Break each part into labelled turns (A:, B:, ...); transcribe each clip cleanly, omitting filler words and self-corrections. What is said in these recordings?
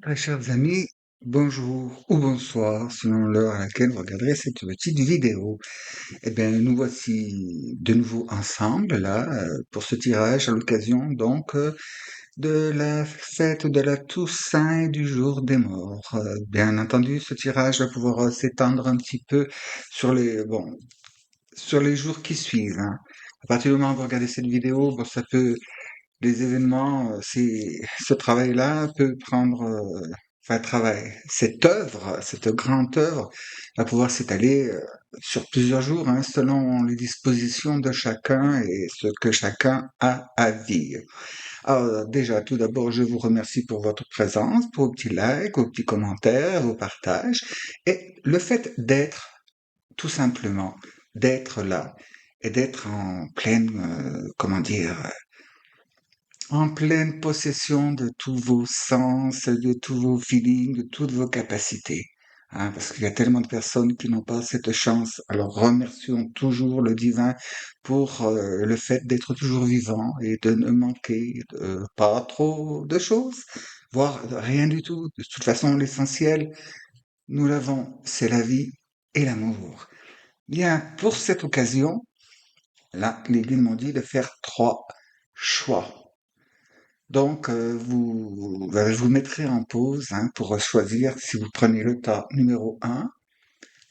A: Très chers amis, bonjour ou bonsoir selon l'heure à laquelle vous regarderez cette petite vidéo. Eh bien, nous voici de nouveau ensemble là pour ce tirage à l'occasion de la fête de la Toussaint et du jour des morts. Bien entendu, ce tirage va pouvoir s'étendre un petit peu sur sur les jours qui suivent, hein. À partir du moment où vous regardez cette vidéo, bon, ça peut les événements, ce travail-là peut prendre, enfin travail, cette grande œuvre va pouvoir s'étaler sur plusieurs jours, hein, selon les dispositions de chacun et ce que chacun a à dire. Alors déjà, tout d'abord, je vous remercie pour votre présence, pour vos petits likes, vos petits commentaires, vos partages et le fait d'être, tout simplement, d'être là et d'être en pleine, comment dire, en pleine possession de tous vos sens, de tous vos feelings, de toutes vos capacités. Hein, parce qu'il y a tellement de personnes qui n'ont pas cette chance. Alors remercions toujours le divin pour le fait d'être toujours vivant et de ne manquer pas trop de choses, voire de rien du tout. De toute façon, l'essentiel, nous l'avons, c'est la vie et l'amour. Bien, pour cette occasion, là, les guides m'ont dit de faire trois choix. Donc, je vous mettrai en pause hein, pour choisir si vous prenez le tas numéro un,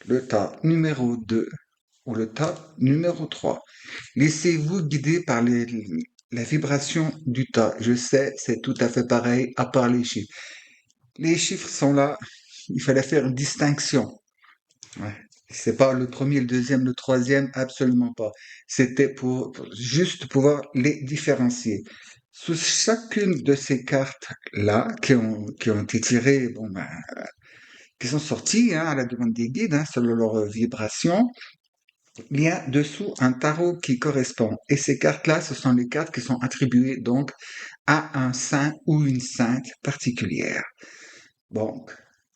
A: le tas numéro 2 ou le tas numéro 3. Laissez-vous guider par la vibration du tas. Je sais, c'est tout à fait pareil, à part les chiffres. Les chiffres sont là, il fallait faire une distinction. Ouais. C'est pas le premier, le deuxième, le troisième, absolument pas. C'était pour juste pouvoir les différencier. Sous chacune de ces cartes-là, qui ont été tirées, bon ben, qui sont sorties hein, à la demande des guides, hein, selon leur vibration, il y a dessous un tarot qui correspond. Et ces cartes-là, ce sont les cartes qui sont attribuées donc à un saint ou une sainte particulière. Bon,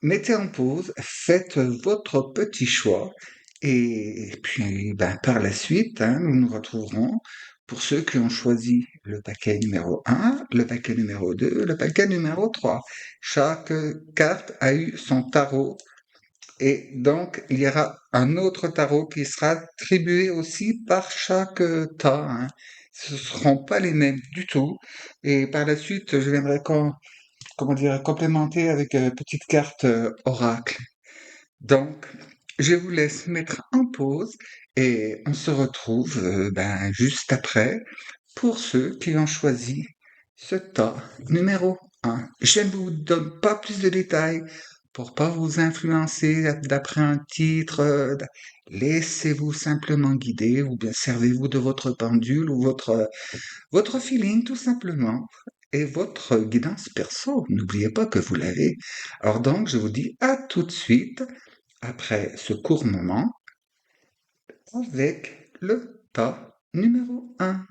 A: mettez en pause, faites votre petit choix et puis ben, par la suite, hein, nous nous retrouverons pour ceux qui ont choisi le paquet numéro un, le paquet numéro 2, le paquet numéro 3. Chaque carte a eu son tarot et donc il y aura un autre tarot qui sera attribué aussi par chaque tas, hein. Ce ne seront pas les mêmes du tout. Et par la suite, je viendrai comment dire, complémenter avec une petite carte oracle. Donc, je vous laisse mettre en pause et on se retrouve ben, juste après pour ceux qui ont choisi ce tas numéro un. Je ne vous donne pas plus de détails pour pas vous influencer d'après un titre. Laissez-vous simplement guider ou bien servez-vous de votre pendule ou votre feeling, tout simplement, et votre guidance perso. N'oubliez pas que vous l'avez. Alors donc, je vous dis à tout de suite, après ce court moment, avec le tas numéro un.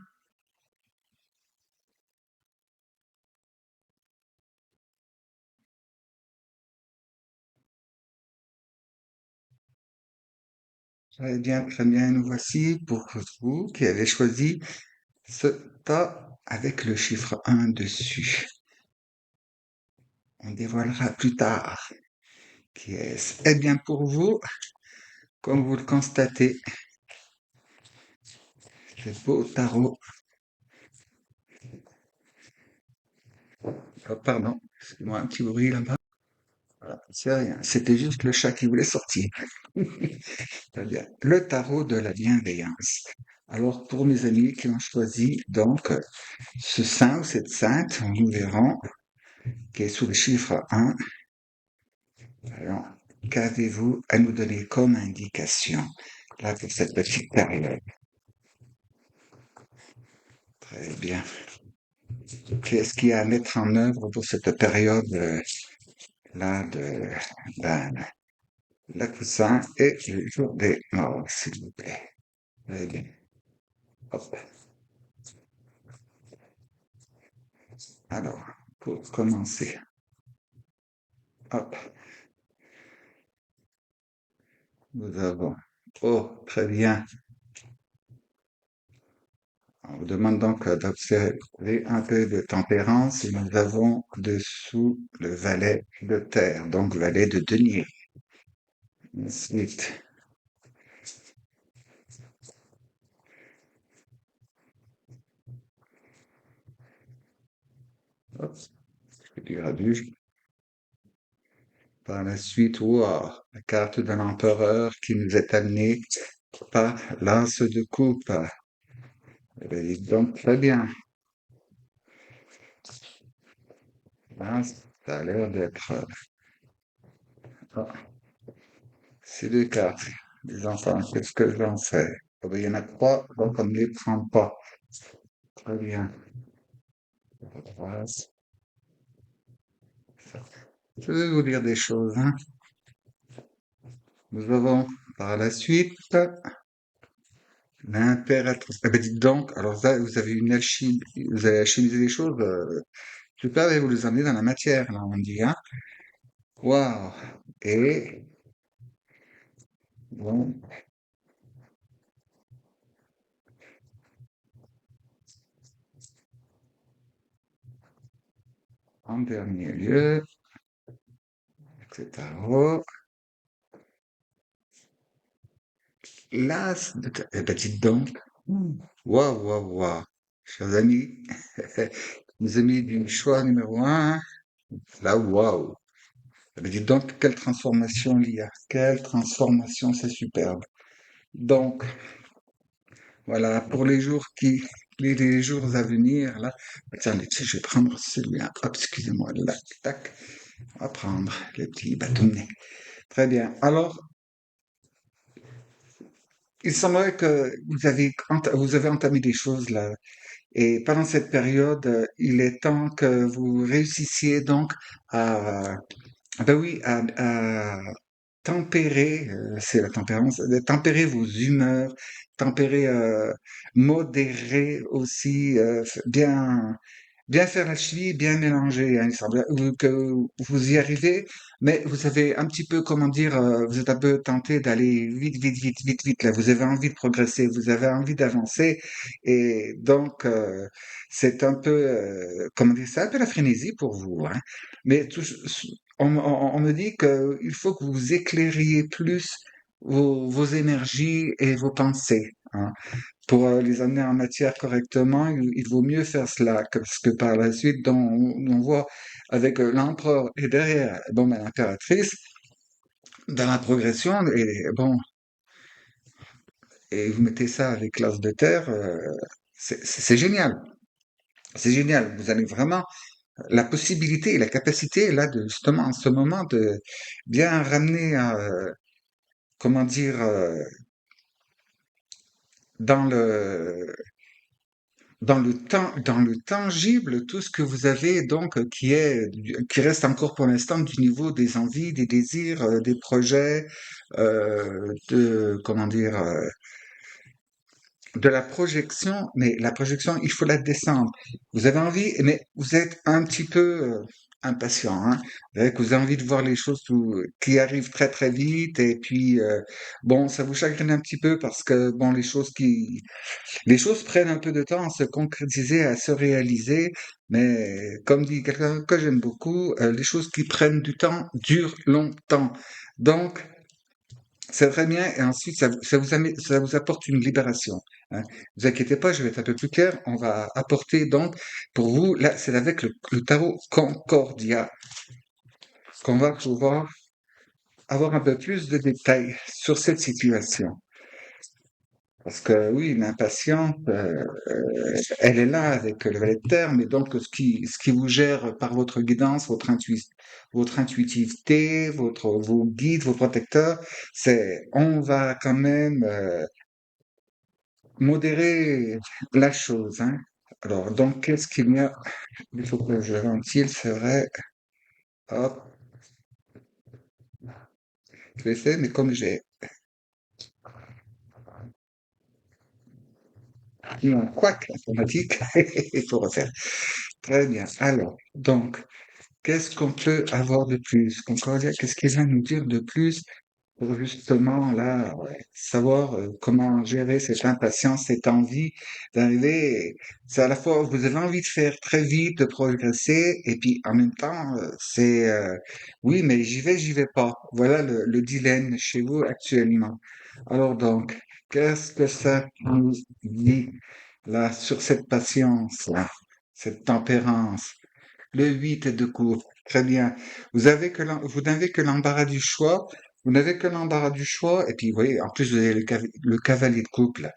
A: Très bien, nous voici pour vous qui avez choisi ce tas avec le chiffre un dessus. On dévoilera plus tard qui est-ce. Eh bien, pour vous, comme vous le constatez, ce beau tarot. Oh, pardon, excusez-moi, un petit bruit là-bas. Voilà, c'est rien, c'était juste le chat qui voulait sortir. Très bien. Le tarot de la bienveillance. Alors, pour mes amis qui ont choisi donc ce saint ou cette sainte, nous verrons, qui est sous le chiffre un. Alors, qu'avez-vous à nous donner comme indication là pour cette petite période? Très bien. Qu'est-ce qu'il y a à mettre en œuvre pour cette période là de ben, la Toussaint et le jour des morts, s'il vous plaît? Très bien. Hop. Alors, pour commencer, hop, nous avons, oh, très bien, On vous demande donc d'observer un peu de tempérance et nous avons dessous le valet de terre, donc valet de denier. Ensuite, hop, du grabuge. Par la suite, wow, la carte de l'empereur qui nous est amenée par l'as de coupe. Eh bien, dis donc très bien. Hein, ça a l'air d'être ah, ces deux cartes. Les enfants, qu'est-ce que j'en fais? Ah ben, il y en a trois, donc on ne les prend pas. Très bien. Voilà, je vais vous dire des choses, hein. Nous avons par la suite l'impératrice. Eh ben, dites donc, alors là, vous avez une alchimie, vous avez alchimisé des choses super et vous les amenez dans la matière, là, on dit, hein. Waouh! Et, bon, en dernier lieu, etc. L'as de... Eh ben, dites donc. Waouh, waouh, waouh. Chers amis, mes amis du choix numéro un, là, waouh. Eh ben, dites donc, quelle transformation il y a. Quelle transformation, c'est superbe. Donc, voilà, pour les jours les jours à venir, là, attendez, tu sais, je vais prendre celui-là. Hop, excusez-moi, là, tac. On va prendre le petit bâtonnet. Très bien. Alors, il semblerait que vous avez entamé des choses là. Et pendant cette période, il est temps que vous réussissiez donc à, ben oui, à tempérer, c'est la tempérance, de tempérer vos humeurs, tempérer, modérer aussi, bien faire la cheville, bien mélanger, hein. Il semble que vous y arrivez, mais vous avez un petit peu, comment dire, vous êtes un peu tenté d'aller vite, vite, vite, vite, vite. Là, vous avez envie de progresser, vous avez envie d'avancer, et donc c'est un peu, comment dire, c'est un peu la frénésie pour vous, hein. Mais on me dit qu'il faut que vous éclairiez plus vos énergies et vos pensées, hein. Pour les amener en matière correctement, il vaut mieux faire cela parce que par la suite, on voit avec l'empereur et derrière, bon, ben, l'impératrice, dans la progression, et bon, et vous mettez ça avec l'as de terre, c'est génial. C'est génial. Vous avez vraiment la possibilité et la capacité, là, de, justement, en ce moment, de bien ramener, comment dire, dans le, dans le tangible, tout ce que vous avez donc qui reste encore pour l'instant du niveau des envies, des désirs, des projets, comment dire, de la projection, mais la projection, il faut la descendre. Vous avez envie, mais vous êtes un petit peu impatient, hein. Que vous avez envie de voir les choses qui arrivent très très vite, et puis bon, ça vous chagrine un petit peu parce que bon, les choses prennent un peu de temps à se concrétiser, à se réaliser, mais comme dit quelqu'un que j'aime beaucoup, les choses qui prennent du temps durent longtemps. Donc, c'est très bien, et ensuite, ça vous apporte une libération, hein. Vous inquiétez pas, je vais être un peu plus clair. On va apporter donc, pour vous, là, c'est avec le tarot Concordia qu'on va pouvoir avoir un peu plus de détails sur cette situation. Parce que oui, l'impatience, elle est là avec le valet de terre, mais donc ce qui vous gère par votre guidance, votre intuitivité, vos guides, vos protecteurs, c'est on va quand même modérer la chose, hein. Alors, donc, qu'est-ce qu'il y a? Il faut que je ventile, c'est vrai. Hop, je l'ai fait, mais comme j'ai eu un couac informatique, il faut refaire. Très bien. Alors, donc, qu'est-ce qu'on peut avoir de plus? Concordia, qu'est-ce qu'il va nous dire de plus? pour justement là savoir comment gérer cette impatience, cette envie d'arriver. C'est à la fois vous avez envie de faire très vite, de progresser, et puis en même temps c'est oui mais j'y vais pas. Voilà le dilemme chez vous actuellement. Alors donc qu'est-ce que ça nous dit là sur cette patience là, cette tempérance? Le 8 est de cours. Très bien. Vous n'avez que l'embarras du choix. Vous n'avez que l'embarras du choix. Et puis, vous voyez, en plus, vous avez le cavalier de couple.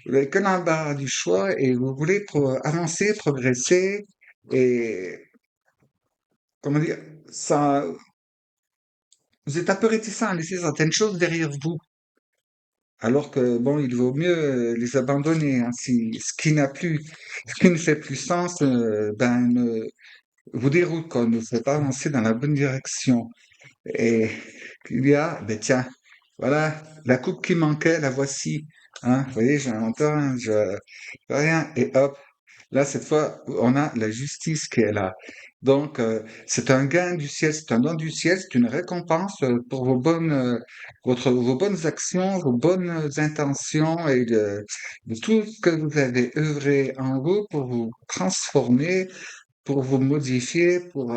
A: Vous n'avez que l'embarras du choix et vous voulez avancer, progresser. Et, comment dire, ça, vous êtes un peu réticent à laisser certaines choses derrière vous. Alors que, bon, il vaut mieux les abandonner, hein. Si, ce qui ne fait plus sens, vous déroute, quoi, ne vous fait pas avancer dans la bonne direction. Et il y a, ben tiens, voilà, la coupe qui manquait, la voici. Hein, vous voyez, j'invente rien, rien. Et hop, là, cette fois, on a la justice qui est là. Donc, c'est un gain du ciel, c'est un don du ciel, c'est une récompense pour vos bonnes actions, vos bonnes intentions et de tout ce que vous avez œuvré en vous pour vous transformer, pour vous modifier, pour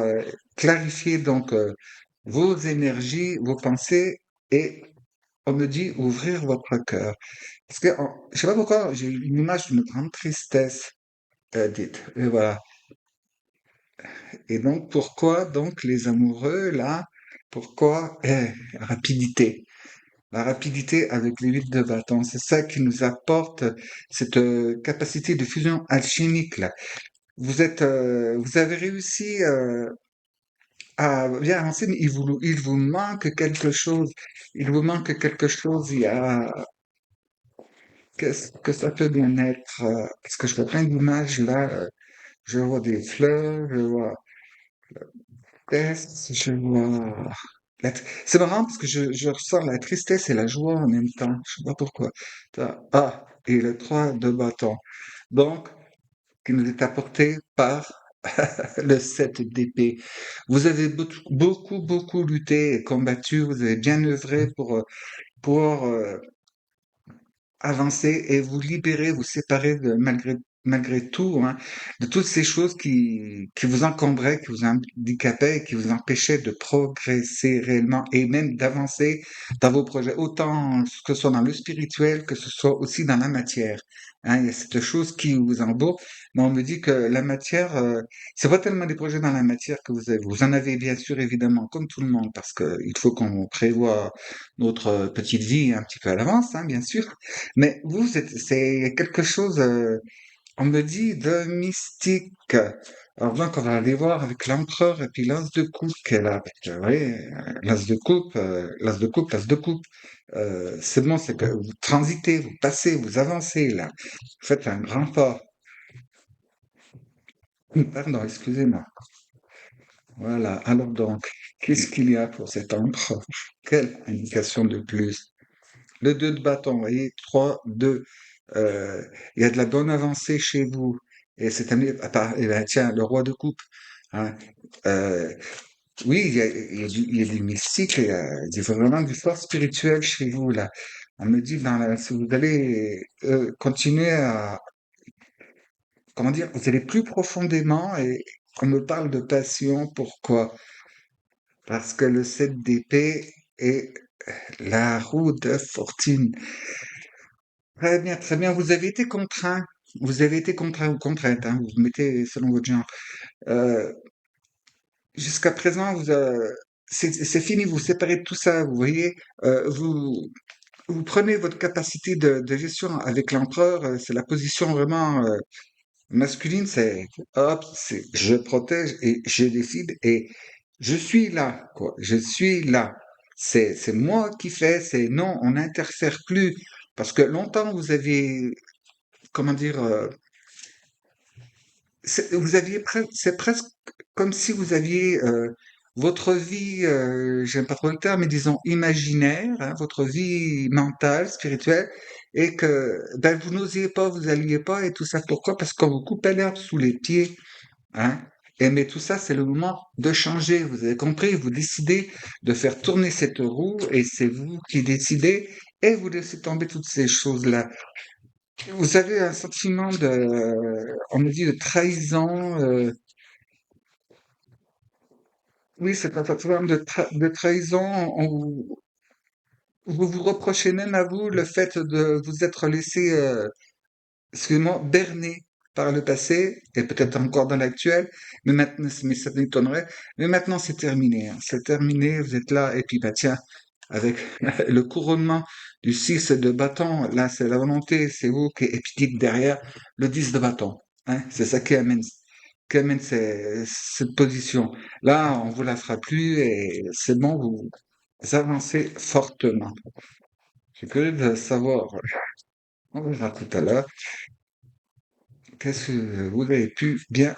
A: clarifier donc vos énergies, vos pensées, et on me dit ouvrir votre cœur. Parce que je sais pas pourquoi, j'ai une image d'une grande tristesse, dite. Et voilà. Et donc pourquoi donc les amoureux là? Pourquoi rapidité? La rapidité avec les huit de bâton, c'est ça qui nous apporte cette capacité de fusion alchimique là. Vous avez réussi bien avancer, mais il vous manque quelque chose. Il vous manque quelque chose. Il y a, qu'est-ce que ça peut bien être? Parce que je vois plein d'images là. Je vois des fleurs, je vois tristesse, je vois. C'est marrant parce que je ressens la tristesse et la joie en même temps. Je sais pas pourquoi. Ah, et le 3 de bâton. Donc, qui nous est apporté par le 7 d'épée. Vous avez beaucoup lutté et combattu, vous avez bien œuvré pour avancer et vous libérer, vous séparer malgré tout, hein, de toutes ces choses qui vous encombraient, qui vous handicapaient, qui vous empêchaient de progresser réellement et même d'avancer dans vos projets, autant que ce soit dans le spirituel, que ce soit aussi dans la matière. Hein, il y a cette chose qui vous embourbe, mais on me dit que la matière, c'est pas tellement des projets dans la matière que vous avez. Vous en avez bien sûr évidemment, comme tout le monde, parce que il faut qu'on prévoit notre petite vie un petit peu à l'avance, hein, bien sûr. Mais vous, c'est quelque chose, on me dit, de mystique. Alors donc, on va aller voir avec l'empereur et puis l'as de coupe qu'elle a. Parce que, vous voyez, l'as de coupe, l'as de coupe. C'est bon, c'est que vous transitez, vous passez, vous avancez, là. Vous faites un grand pas. Pardon, excusez-moi. Voilà. Alors donc, qu'est-ce qu'il y a pour cet empereur? Quelle indication de plus? Le 2 de bâton, vous voyez, 3, 2. Il y a de la bonne avancée chez vous. Et cette année, eh ben, tiens, le roi de coupe. Hein. Euh, oui, il y a du mystique, il y a vraiment du fort spirituel chez vous, là. On me dit, si vous allez continuer à, comment dire, vous allez plus profondément et on me parle de passion. Pourquoi? Parce que le 7 d'épée est la roue de fortune. Très bien, très bien. Vous avez été contraint. Vous avez été contraint ou contrainte, hein, vous vous mettez selon votre genre. Euh, Jusqu'à présent, c'est fini, vous séparez de tout ça, vous voyez. Vous prenez votre capacité de gestion avec l'empereur, c'est la position vraiment masculine, c'est hop, c'est je protège et je décide et je suis là, quoi. Je suis là. C'est moi qui fais, c'est non, on n'interfère plus. Parce que longtemps, vous aviez comment dire, c'est presque comme si vous aviez votre vie, j'aime pas trop le terme, mais disons imaginaire, hein, votre vie mentale, spirituelle, et que ben, vous n'osiez pas, vous alliez pas, et tout ça. Pourquoi? Parce qu'on vous coupait l'herbe sous les pieds, hein. mais tout ça, c'est le moment de changer. Vous avez compris? Vous décidez de faire tourner cette roue et c'est vous qui décidez et vous laissez tomber toutes ces choses-là. Vous avez un sentiment on me dit de trahison. Oui, c'est un sentiment de trahison. Vous vous reprochez même à vous le fait de vous être laissé, excusez-moi, berné par le passé et peut-être encore dans l'actuel, mais maintenant, mais ça m'étonnerait. Mais maintenant, c'est terminé, hein. C'est terminé. Vous êtes là et puis bah tiens, avec le couronnement du 6 de bâton, là, c'est la volonté, c'est vous et puis dites derrière le 10 de bâton. Hein, c'est ça qui amène cette position. Là, on vous la fera plus et c'est bon, vous avancez fortement. Je suis curieux de savoir, on verra tout à l'heure, qu'est-ce que vous avez pu bien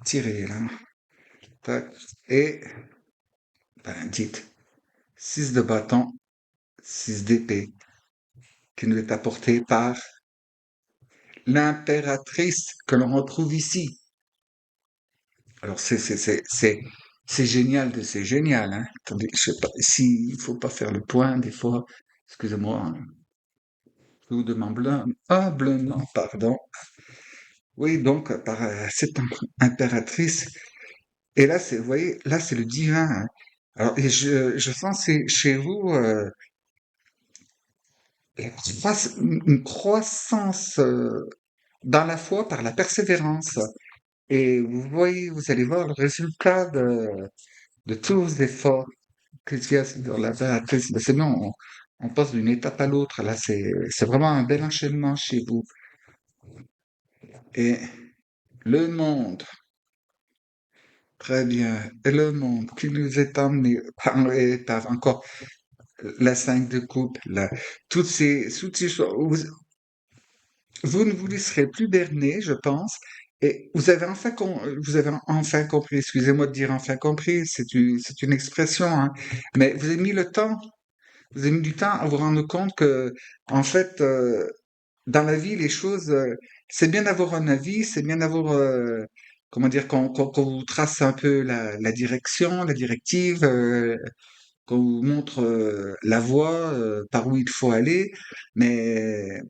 A: tirer là. Tac. Et, ben, dites, 6 de bâton, 6 d'épée, qui nous est apporté par l'impératrice que l'on retrouve ici. Alors, c'est génial c'est génial, hein. Attendez, je sais pas, s'il faut pas faire le point, des fois, excusez-moi, hein, je vous demande humblement pardon. Oui, donc, par cette impératrice. Et là, vous voyez, là, c'est le divin, hein. Alors, et je sens chez vous une croissance dans la foi par la persévérance. Et vous voyez, vous allez voir le résultat de tous vos efforts qu'il y a sur la impératrice. Ben, c'est bon, on passe d'une étape à l'autre. Là, c'est vraiment un bel enchaînement chez vous. Et le monde, très bien, et le monde qui nous est emmené par encore la 5 de coupe, toutes ces choses. Vous ne vous laisserez plus berner, je pense. Et vous avez enfin compris, excusez-moi de dire enfin compris, c'est une expression, hein, mais vous avez mis le temps, vous avez mis du temps à vous rendre compte que, en fait, dans la vie, les choses, c'est bien d'avoir un avis, c'est bien d'avoir, comment dire, qu'on vous trace un peu la direction, la directive, qu'on vous montre la voie, par où il faut aller, mais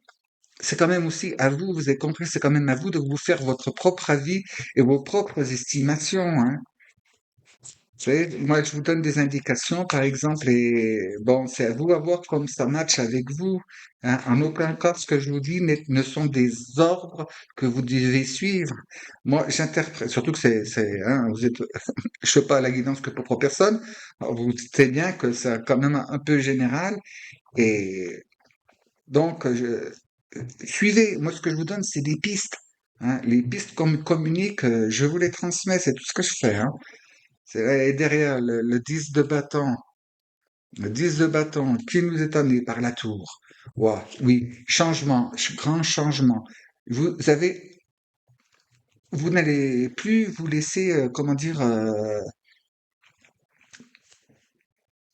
A: c'est quand même aussi à vous, vous avez compris, c'est quand même à vous de vous faire votre propre avis et vos propres estimations, hein. Vous savez, moi, je vous donne des indications, par exemple, et bon, c'est à vous à voir comme ça match avec vous, hein. En aucun cas, ce que je vous dis ne sont des ordres que vous devez suivre. Moi, j'interprète, surtout que hein, je suis pas à la guidance que pour personne. Alors, vous savez bien que c'est quand même un peu général et donc, suivez, moi ce que je vous donne, c'est des pistes, hein. Les pistes qu'on me communique, je vous les transmets, c'est tout ce que je fais, hein. Et derrière le 10 de bâton, le 10 de bâton qui nous est amené par la tour. Ouah, oui, changement, grand changement. Vous avez, vous n'allez plus vous laisser, comment dire,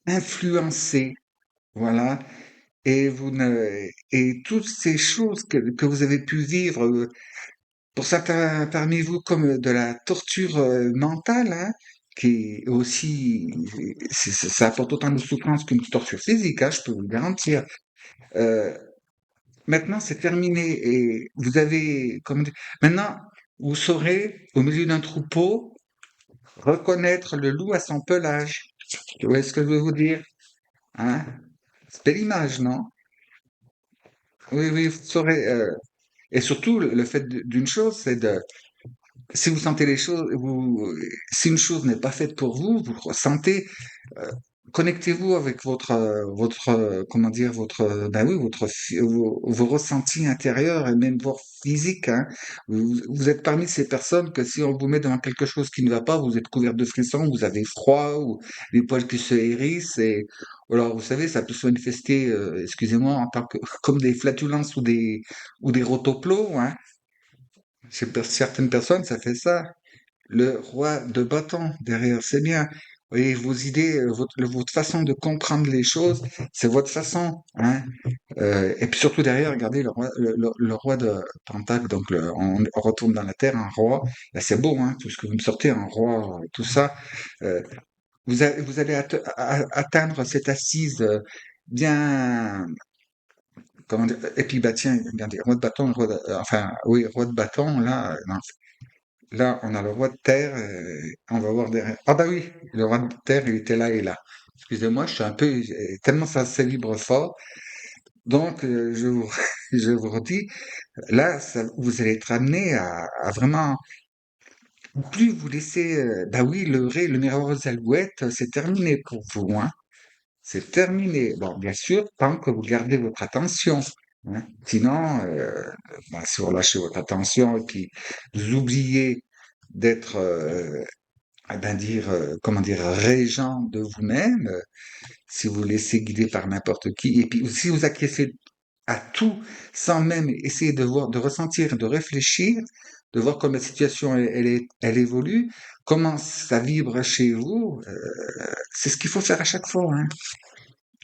A: influencer, voilà. Et toutes ces choses que vous avez pu vivre, pour certains parmi vous, comme de la torture mentale, hein, qui est aussi, ça apporte autant de souffrance qu'une torture physique, hein, je peux vous le garantir. Euh, Maintenant, c'est terminé et vous avez, comment dire, maintenant, vous saurez, au milieu d'un troupeau, reconnaître le loup à son pelage. Vous voyez ce que je veux vous dire, hein? C'est belle image, non? Oui, oui, vous saurez. Et surtout, le fait d'une chose, c'est si vous sentez les choses, si une chose n'est pas faite pour vous, vous le ressentez, euh, connectez-vous avec comment dire, ben oui, vos ressentis intérieurs et même vos physiques, hein. Vous êtes parmi ces personnes que si on vous met devant quelque chose qui ne va pas, vous êtes couvert de frissons, vous avez froid ou les poils qui se hérissent et alors vous savez, ça peut se manifester, excusez-moi, en tant que comme des flatulences ou des rotoplos, hein. Chez certaines personnes, ça fait ça. Le roi de bâton derrière, c'est bien. voyez, vos idées, votre façon de comprendre les choses, c'est votre façon, hein. Et puis surtout derrière, regardez le roi de Pentacle, donc on retourne dans la Terre, un roi. Là, c'est beau, hein, tout ce que vous me sortez, un roi, tout ça. Euh, vous allez atteindre cette assise bien, comment dire, et puis bah tiens, regardez, roi de bâton, enfin oui, roi de bâton, là, non, là on a le roi de terre, on va voir derrière. Ah bah oui, le roi de terre, il était là et là. Excusez-moi, je suis un peu, tellement ça vibre fort. Donc, je vous redis, là, vous allez être amené à vraiment, plus vous laissez, bah oui, le miroir aux alouettes, c'est terminé pour vous, hein. C'est terminé. Bon, bien sûr, tant que vous gardez votre attention, hein. Sinon, bah, si vous relâchez votre attention et puis vous oubliez d'être, comment dire, régent de vous-même, si vous laissez guider par n'importe qui, et puis si vous acquiescez à tout sans même essayer de voir, de ressentir, de réfléchir, de voir comment la situation elle évolue, comment ça vibre chez vous, c'est ce qu'il faut faire à chaque fois, hein.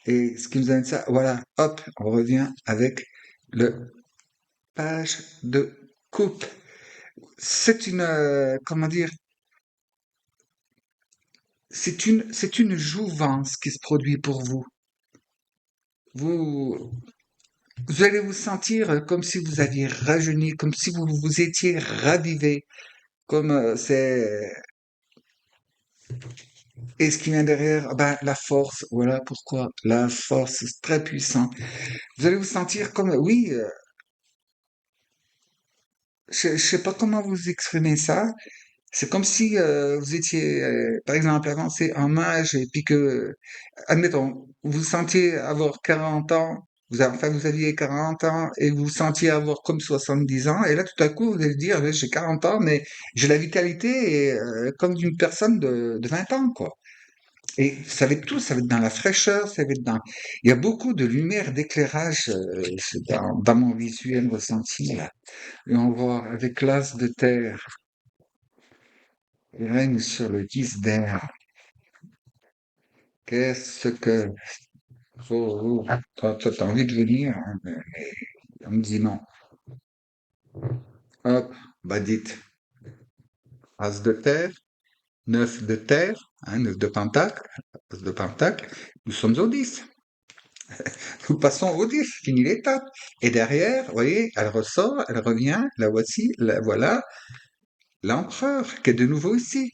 A: Et ce qui nous amène ça, voilà, hop, on revient avec le page de coupe. C'est une, comment dire, c'est une jouvence qui se produit pour vous. Vous, vous allez vous sentir comme si vous aviez rajeuni, comme si vous vous étiez ravivé, comme c'est. Et ce qui vient derrière, ah ben, la force, voilà pourquoi. La force, c'est très puissant. Vous allez vous sentir comme, oui, je sais pas comment vous exprimer ça. C'est comme si vous étiez, par exemple, avancé en âge et puis que, admettons, vous sentiez avoir 40 ans, enfin vous aviez 40 ans et vous sentiez avoir comme 70 ans, et là tout à coup vous allez dire, ouais, j'ai 40 ans, mais j'ai la vitalité comme d'une personne de 20 ans, quoi. Et ça va être tout, ça va être dans la fraîcheur, ça va être dans. Il y a beaucoup de lumière, d'éclairage dans mon visuel ressenti, là. Et on voit avec l'as de terre, il règne sur le 10 d'air. Qu'est-ce que. Oh, oh, t'as envie de venir, hein, mais on me dit non. Hop, bah dites, as de terre, neuf de terre, hein, neuf de pentacle, as de pentacle, nous sommes au 10. Nous passons au 10, fini l'étape. Et derrière, vous voyez, elle ressort, elle revient, la voici, la voilà, l'empereur, qui est de nouveau ici.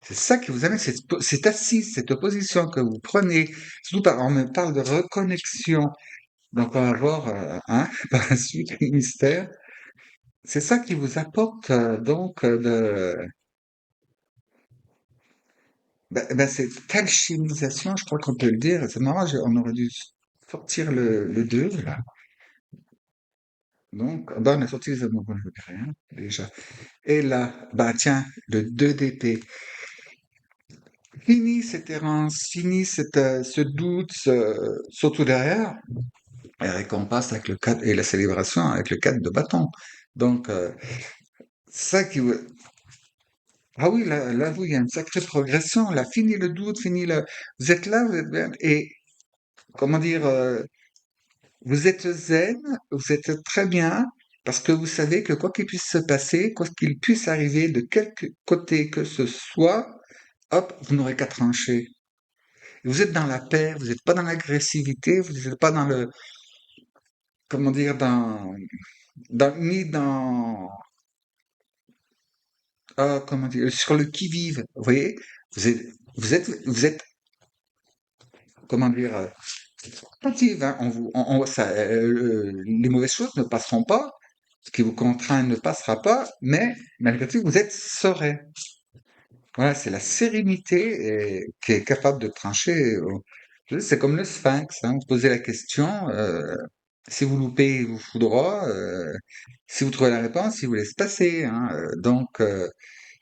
A: C'est ça qui vous amène, cette assise, cette opposition que vous prenez. Surtout, on me parle de reconnexion. Donc, on va voir, hein, par la suite, le mystère. C'est ça qui vous apporte, donc, cette alchimisation, je crois qu'on peut le dire. C'est marrant, on aurait dû sortir le 2 là. Donc, bah, on a sorti les amoureux, je dirais, hein, déjà. Et là, bah tiens, le 2 d'épée. Fini cette errance, fini ce doute, surtout derrière, la récompense avec le 4 et la célébration avec le 4 de bâton. Donc, ça qui vous. Ah oui, là, vous, il y a une sacrée progression. Là, fini le doute, fini le. Vous êtes là, vous êtes bien. Et comment dire, vous êtes zen, vous êtes très bien, parce que vous savez que quoi qu'il puisse se passer, quoi qu'il puisse arriver de quelque côté que ce soit, hop, vous n'aurez qu'à trancher. Vous êtes dans la paix, vous n'êtes pas dans l'agressivité, vous n'êtes pas dans le, comment dire, ni dans, comment dire, sur le qui-vive. Vous voyez, vous êtes, vous êtes, comment dire, attentive, hein. Les mauvaises choses ne passeront pas, ce qui vous contraint ne passera pas, mais malgré tout, vous êtes serein. Voilà, c'est la sérénité qui est capable de trancher. C'est comme le sphinx, hein. Vous posez la question, si vous loupez, il vous fout droit. Si vous trouvez la réponse, il vous laisse passer, hein. Donc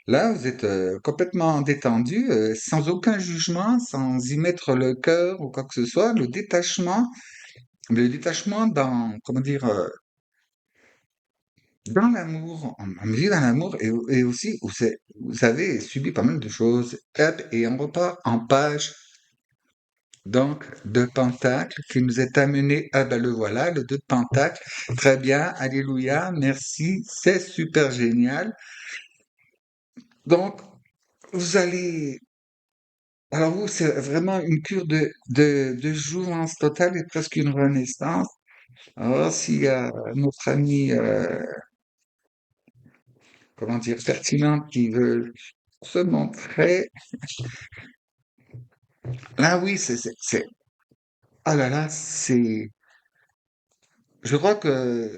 A: là, vous êtes complètement détendu, sans aucun jugement, sans y mettre le cœur ou quoi que ce soit. Le détachement dans, comment dire, Dans l'amour, on me dit dans l'amour, et aussi, vous avez subi pas mal de choses. Hop, et on repart en page, donc, de Pentacle, qui nous est amené, ah ben le voilà, le 2 de Pentacle. Très bien, alléluia, merci, c'est super génial. Donc, vous allez, alors vous, c'est vraiment une cure de jouvence totale et presque une renaissance. Alors, s'il y a notre ami, comment dire, pertinent qui veut se montrer, là oui, ah là là, je crois que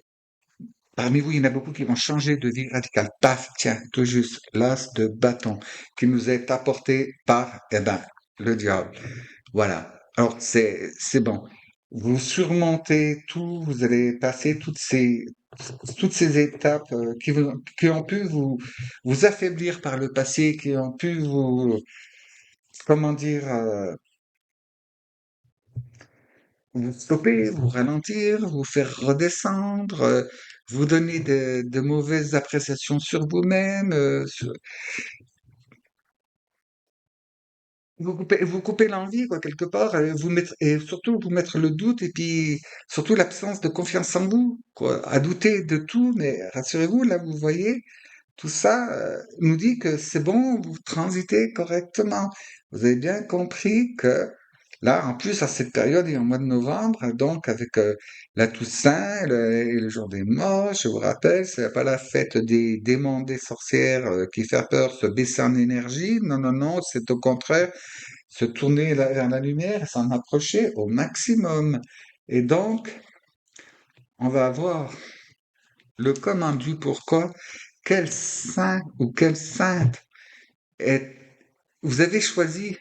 A: parmi vous, il y en a beaucoup qui vont changer de vie radicale. Paf, tiens, tout juste, l'as de bâton qui nous est apporté par, eh ben, le diable. Voilà. Alors, c'est bon. Vous surmontez tout, vous allez passer toutes ces étapes qui ont pu vous affaiblir par le passé, qui ont pu comment dire, vous stopper, vous ralentir, vous faire redescendre, vous donner de mauvaises appréciations sur vous-même, vous coupez l'envie, quoi, quelque part, et surtout vous mettre le doute, et puis surtout l'absence de confiance en vous, quoi, à douter de tout, mais rassurez-vous, là, vous voyez, tout ça nous dit que c'est bon, vous transitez correctement. Vous avez bien compris que là, en plus, à cette période et en mois de novembre, donc avec la Toussaint et le jour des morts, je vous rappelle, c'est pas la fête des démons, des sorcières qui fait peur, se baisser en énergie. Non, non, non, c'est au contraire se tourner vers la lumière et s'en approcher au maximum. Et donc, on va avoir le comment du pourquoi, quel saint ou quelle sainte est, vous avez choisi,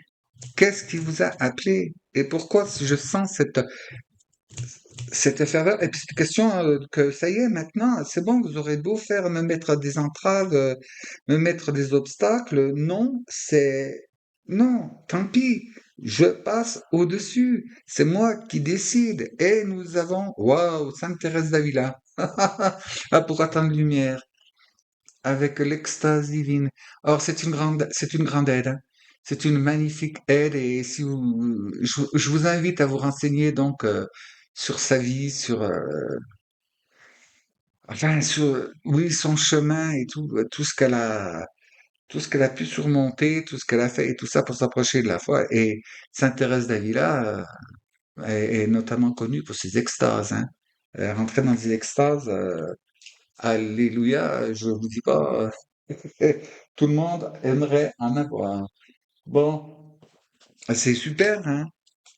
A: qu'est-ce qui vous a appelé et pourquoi je sens cette ferveur. Et puis cette question que ça y est, maintenant, c'est bon, vous aurez beau faire, me mettre des entraves, me mettre des obstacles. Non, non, tant pis. Je passe au-dessus. C'est moi qui décide. Et nous avons, waouh, Sainte Thérèse d'Avila. Ah, pour attendre lumière avec l'extase divine. Or, c'est une grande aide, hein. C'est une magnifique aide et si vous, je vous invite à vous renseigner donc sur sa vie, enfin, oui, son chemin et tout, tout ce qu'elle a pu surmonter, tout ce qu'elle a fait et tout ça pour s'approcher de la foi. Et Sainte Thérèse d'Avila est notamment connue pour ses extases, hein. Rentrer dans des extases, alléluia, je vous dis pas. Tout le monde aimerait en avoir. Bon, c'est super, hein?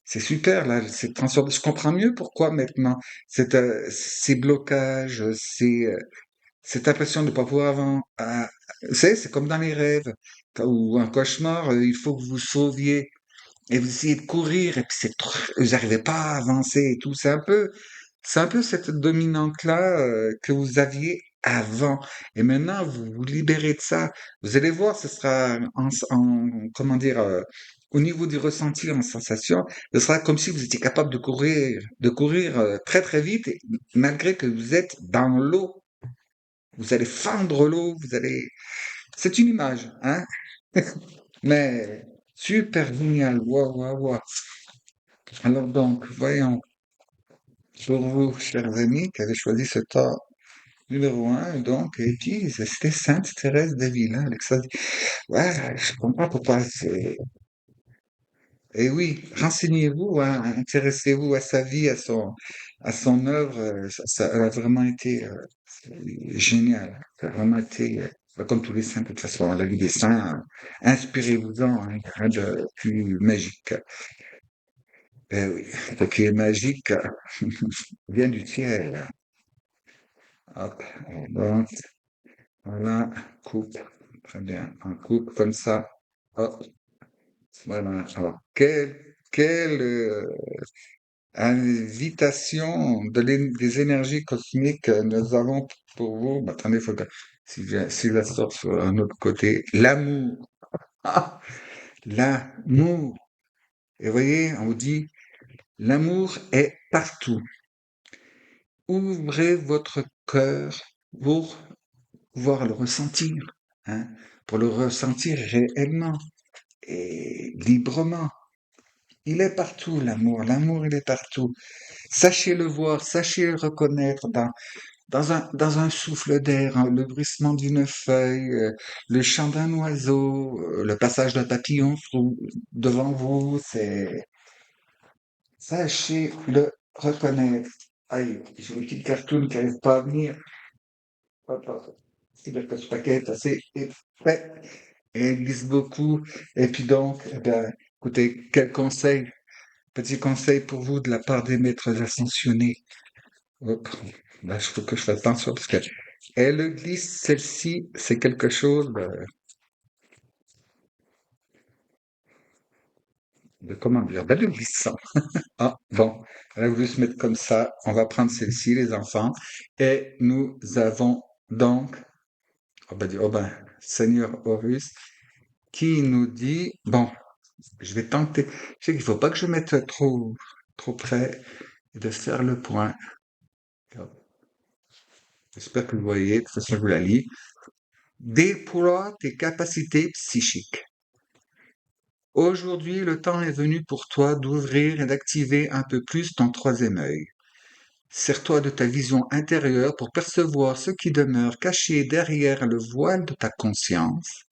A: C'est super, là, cette transformation. Je comprends mieux pourquoi maintenant ces blocages, cette impression de ne pas pouvoir avant. C'est comme dans les rêves ou un cauchemar, il faut que vous sauviez et vous essayez de courir et puis vous n'arrivez pas à avancer et tout. C'est un peu cette dominante-là que vous aviez avant. Et maintenant, vous vous libérez de ça. Vous allez voir, ce sera comment dire, au niveau du ressenti, en sensation, ce sera comme si vous étiez capable de courir très très vite, malgré que vous êtes dans l'eau. Vous allez fendre l'eau, c'est une image, hein? Mais super génial. Waouh, waouh, waouh. Alors donc, voyons, pour vous, chers amis, qui avez choisi ce temps numéro un, donc, et puis, c'était Sainte Thérèse d'Avila, hein, avec ça. Ouais, je comprends pourquoi et oui, renseignez-vous, hein, intéressez-vous à sa vie, à son œuvre, elle a vraiment été géniale. Ça a vraiment été, comme tous les saints, de toute façon, la vie des saints, inspirez-vous-en, hein, il n'y a rien de plus magique. Eh oui, ce qui est magique vient du ciel. Hop, donc, voilà, coupe, très bien, un coupe comme ça. Hop, voilà. Alors, quelle invitation des énergies cosmiques nous avons pour vous. Bah, attendez, faut que si je la sors sur un autre côté, l'amour. Ah, l'amour. Et vous voyez, on vous dit, l'amour est partout. Ouvrez votre cœur pour pouvoir le ressentir, hein, pour le ressentir réellement et librement. Il est partout, l'amour. L'amour, il est partout. Sachez le voir, sachez le reconnaître dans un souffle d'air, hein, le bruissement d'une feuille, le chant d'un oiseau, le passage d'un papillon devant vous. Sachez le reconnaître. Aïe, j'ai une petite cartoon qui n'arrive pas à venir. Hop, hop. C'est le paquet assez épais. Et elle glisse beaucoup. Et puis donc, eh bien, écoutez, quel conseil, petit conseil pour vous de la part des maîtres ascensionnés. Hop. Là, il faut que je fasse attention parce que elle glisse, celle-ci, c'est quelque chose de comment dire, de glissant. Ah, bon, elle a voulu se mettre comme ça. On va prendre celle-ci, les enfants. Et nous avons donc, oh ben, Seigneur Horus, qui nous dit, bon, je vais tenter. Je sais qu'il faut pas que je mette trop près et de faire le point. J'espère que vous voyez, de toute façon, je vous la lis. Déploie tes capacités psychiques. Aujourd'hui, le temps est venu pour toi d'ouvrir et d'activer un peu plus ton troisième œil. Sers-toi de ta vision intérieure pour percevoir ce qui demeure caché derrière le voile de ta conscience.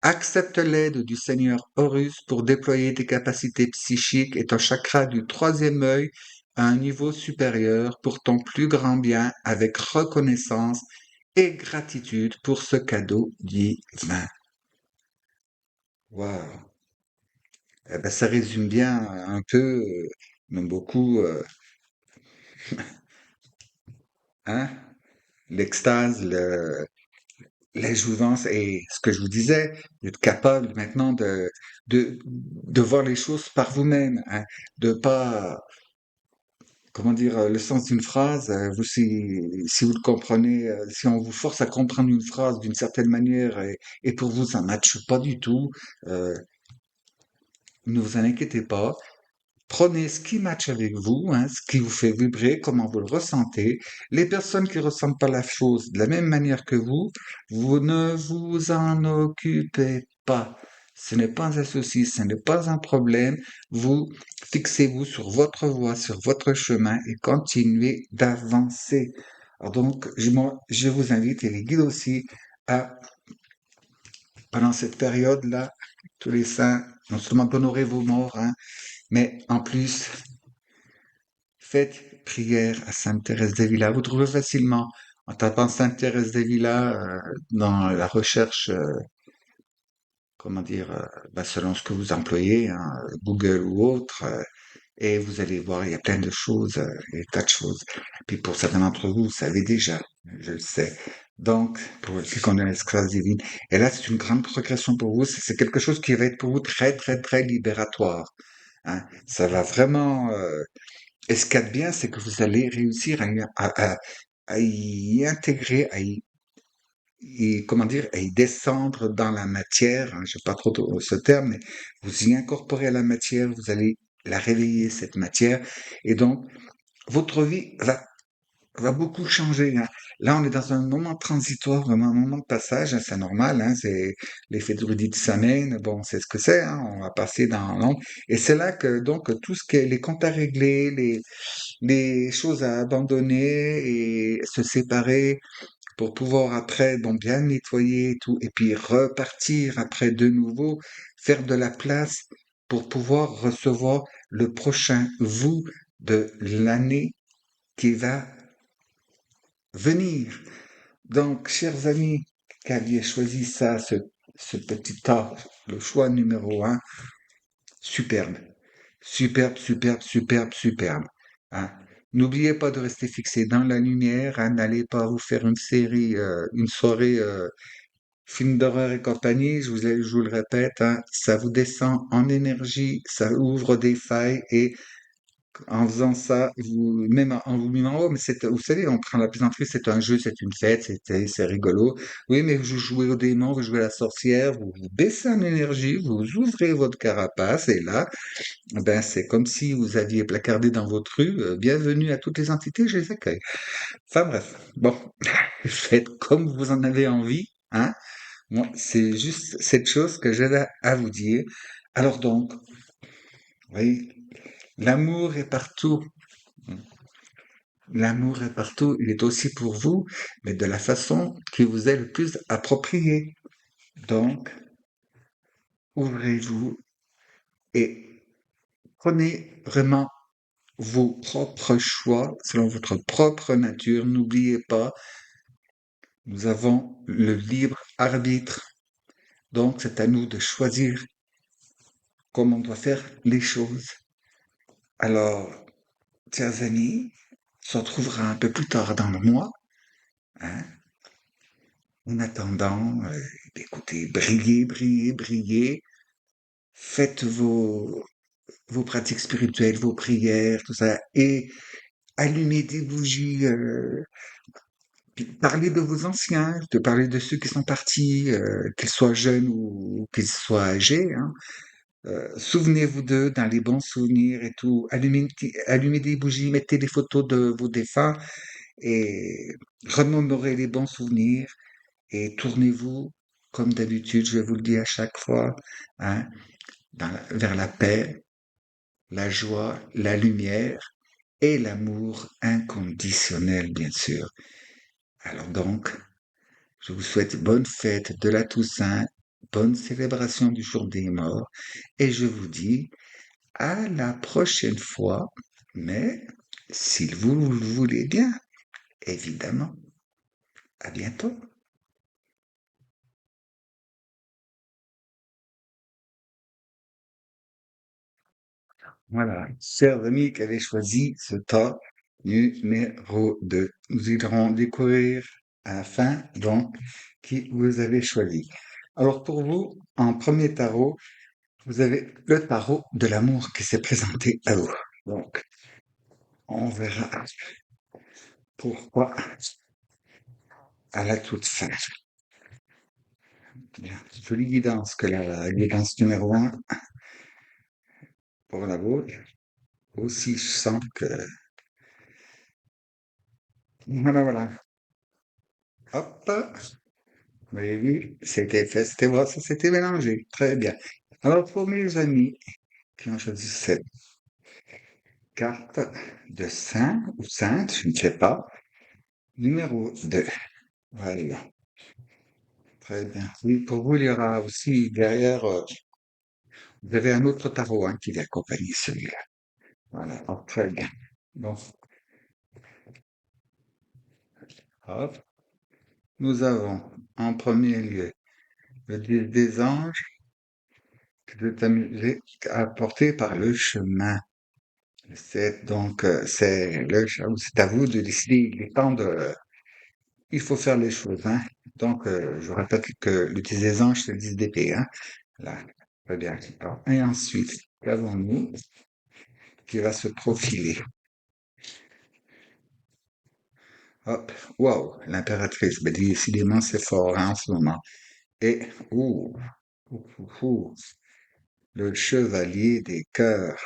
A: Accepte l'aide du Seigneur Horus pour déployer tes capacités psychiques et ton chakra du troisième œil à un niveau supérieur pour ton plus grand bien avec reconnaissance et gratitude pour ce cadeau divin. Waouh! Eh ben, ça résume bien un peu, même beaucoup, hein, l'extase, la jouvence et ce que je vous disais, d'être capable maintenant de voir les choses par vous-même, hein, de pas, comment dire, le sens d'une phrase, si vous le comprenez, si on vous force à comprendre une phrase d'une certaine manière et pour vous ça matche pas du tout, euh, ne vous en inquiétez pas. Prenez ce qui matche avec vous, hein, ce qui vous fait vibrer, comment vous le ressentez. Les personnes qui ressentent pas la chose de la même manière que vous ne vous en occupez pas. Ce n'est pas un souci, ce n'est pas un problème. Vous fixez-vous sur votre voie, sur votre chemin et continuez d'avancer. Alors donc, je vous invite et les guide aussi à, pendant cette période-là, tous les saints, non seulement d'honorer vos morts, hein, mais en plus, faites prière à Sainte Thérèse d'Avila. Vous trouvez facilement, en tapant Sainte Thérèse d'Avila dans la recherche, comment dire, selon ce que vous employez, hein, Google ou autre, et vous allez voir, il y a plein de choses, des tas de choses. Puis pour certains d'entre vous, vous savez déjà, je le sais. Donc, pour qui connaissent la grâce divine. Et là, c'est une grande progression pour vous. C'est quelque chose qui va être pour vous très, très, très libératoire. Hein. Ça va vraiment. Et ce qu'il y a de bien, c'est que vous allez réussir à y intégrer, comment dire, à y descendre dans la matière. Hein, je sais pas trop ce terme, mais vous y incorporez à la matière, vous allez la réveiller, cette matière. Et donc, votre vie va beaucoup changer. Hein. Là, on est dans un moment transitoire, vraiment un moment de passage. Hein, c'est normal. Hein, c'est l'effet de Rudy de Samhain. Bon, c'est ce que c'est. Hein, on va passer dans l'ombre. Et c'est là que donc tout ce qui est les comptes à régler, les choses à abandonner et se séparer pour pouvoir après bon bien nettoyer et tout et puis repartir après de nouveau, faire de la place pour pouvoir recevoir le prochain vous de l'année qui va venir. Donc, chers amis, qui aviez choisi ça, ce petit tas, le choix numéro un, superbe. Superbe, superbe, superbe, superbe. Hein. N'oubliez pas de rester fixé dans la lumière. Hein. N'allez pas vous faire une série, une soirée film d'horreur et compagnie. Je vous le répète, hein, ça vous descend en énergie, ça ouvre des failles et en faisant ça, même en vous mettant en haut, mais vous savez, on prend la plaisanterie, c'est un jeu, c'est une fête, c'est rigolo. Oui, mais vous jouez au démon, vous jouez à la sorcière, vous baissez en énergie, vous ouvrez votre carapace et là, ben, c'est comme si vous aviez placardé dans votre rue, bienvenue à toutes les entités, je les accueille. Enfin bref, bon. faites comme vous en avez envie, hein. Moi, c'est juste cette chose que j'avais à vous dire. Alors donc, oui, l'amour est partout. L'amour est partout. Il est aussi pour vous, mais de la façon qui vous est le plus appropriée. Donc, ouvrez-vous et prenez vraiment vos propres choix selon votre propre nature. N'oubliez pas, nous avons le libre arbitre. Donc, c'est à nous de choisir comment on doit faire les choses. Alors, chers amis, on se retrouvera un peu plus tard dans le mois, hein. En attendant, écoutez, brillez, brillez, brillez. Faites vos pratiques spirituelles, vos prières, tout ça, et allumez des bougies. Puis parlez de vos anciens, de parler de ceux qui sont partis, qu'ils soient jeunes ou qu'ils soient âgés, hein. Souvenez-vous d'eux dans les bons souvenirs et tout. Allumez des bougies, mettez des photos de vos défunts et remémorez les bons souvenirs et tournez-vous, comme d'habitude, je vous le dis à chaque fois, hein, vers la paix, la joie, la lumière et l'amour inconditionnel, bien sûr. Alors donc, je vous souhaite bonne fête de la Toussaint, bonne célébration du jour des morts, et je vous dis à la prochaine fois, mais si vous le voulez bien, évidemment. À bientôt. Voilà, chers amis qui avaient choisi ce tas numéro 2. Nous irons découvrir à la fin, donc, qui vous avez choisi. Alors pour vous, en premier tarot, vous avez le tarot de l'amour qui s'est présenté à vous. Donc, on verra pourquoi à la toute fin. Bien, jolie guidance que la guidance numéro un pour la vôtre. Aussi, je sens que... Voilà, voilà. Hop, vous avez vu, c'était fait, c'était bon, ça s'était mélangé. Très bien. Alors, pour mes amis qui ont choisi cette carte de saint ou sainte, je ne sais pas, numéro 2. Voilà, très bien. Oui, pour vous, il y aura aussi derrière, vous avez un autre tarot hein, qui accompagne celui-là. Voilà, oh, très bien. Bon, hop. Nous avons en premier lieu le dieu des anges que de t'amuser à porter par le chemin. C'est donc c'est à vous de décider. Il est temps de il faut faire les choses, hein. Donc je répète que le 10 des anges, c'est le 10 d'épée, hein. Là, très bien. Alors, et ensuite, qu'avons-nous qui va se profiler? Hop, waouh, l'impératrice. Ben, décidément, c'est fort hein, en ce moment. Et ouh, le chevalier des cœurs,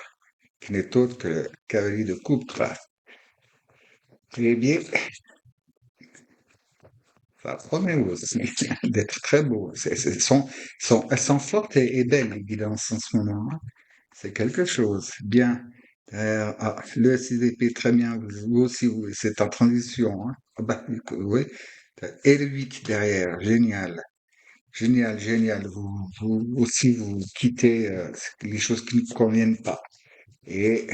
A: qui n'est autre que le cavalier de coupe. Très bien, ça promet aussi d'être très beau. Elles sont fortes et belles, les guidances en ce moment, hein. C'est quelque chose. Bien. Le 6 épées, très bien. Vous aussi, c'est en transition, hein. Ah bah, oui. Et le 8 derrière. Génial. Génial, génial. Vous aussi, vous quittez les choses qui ne vous conviennent pas. Et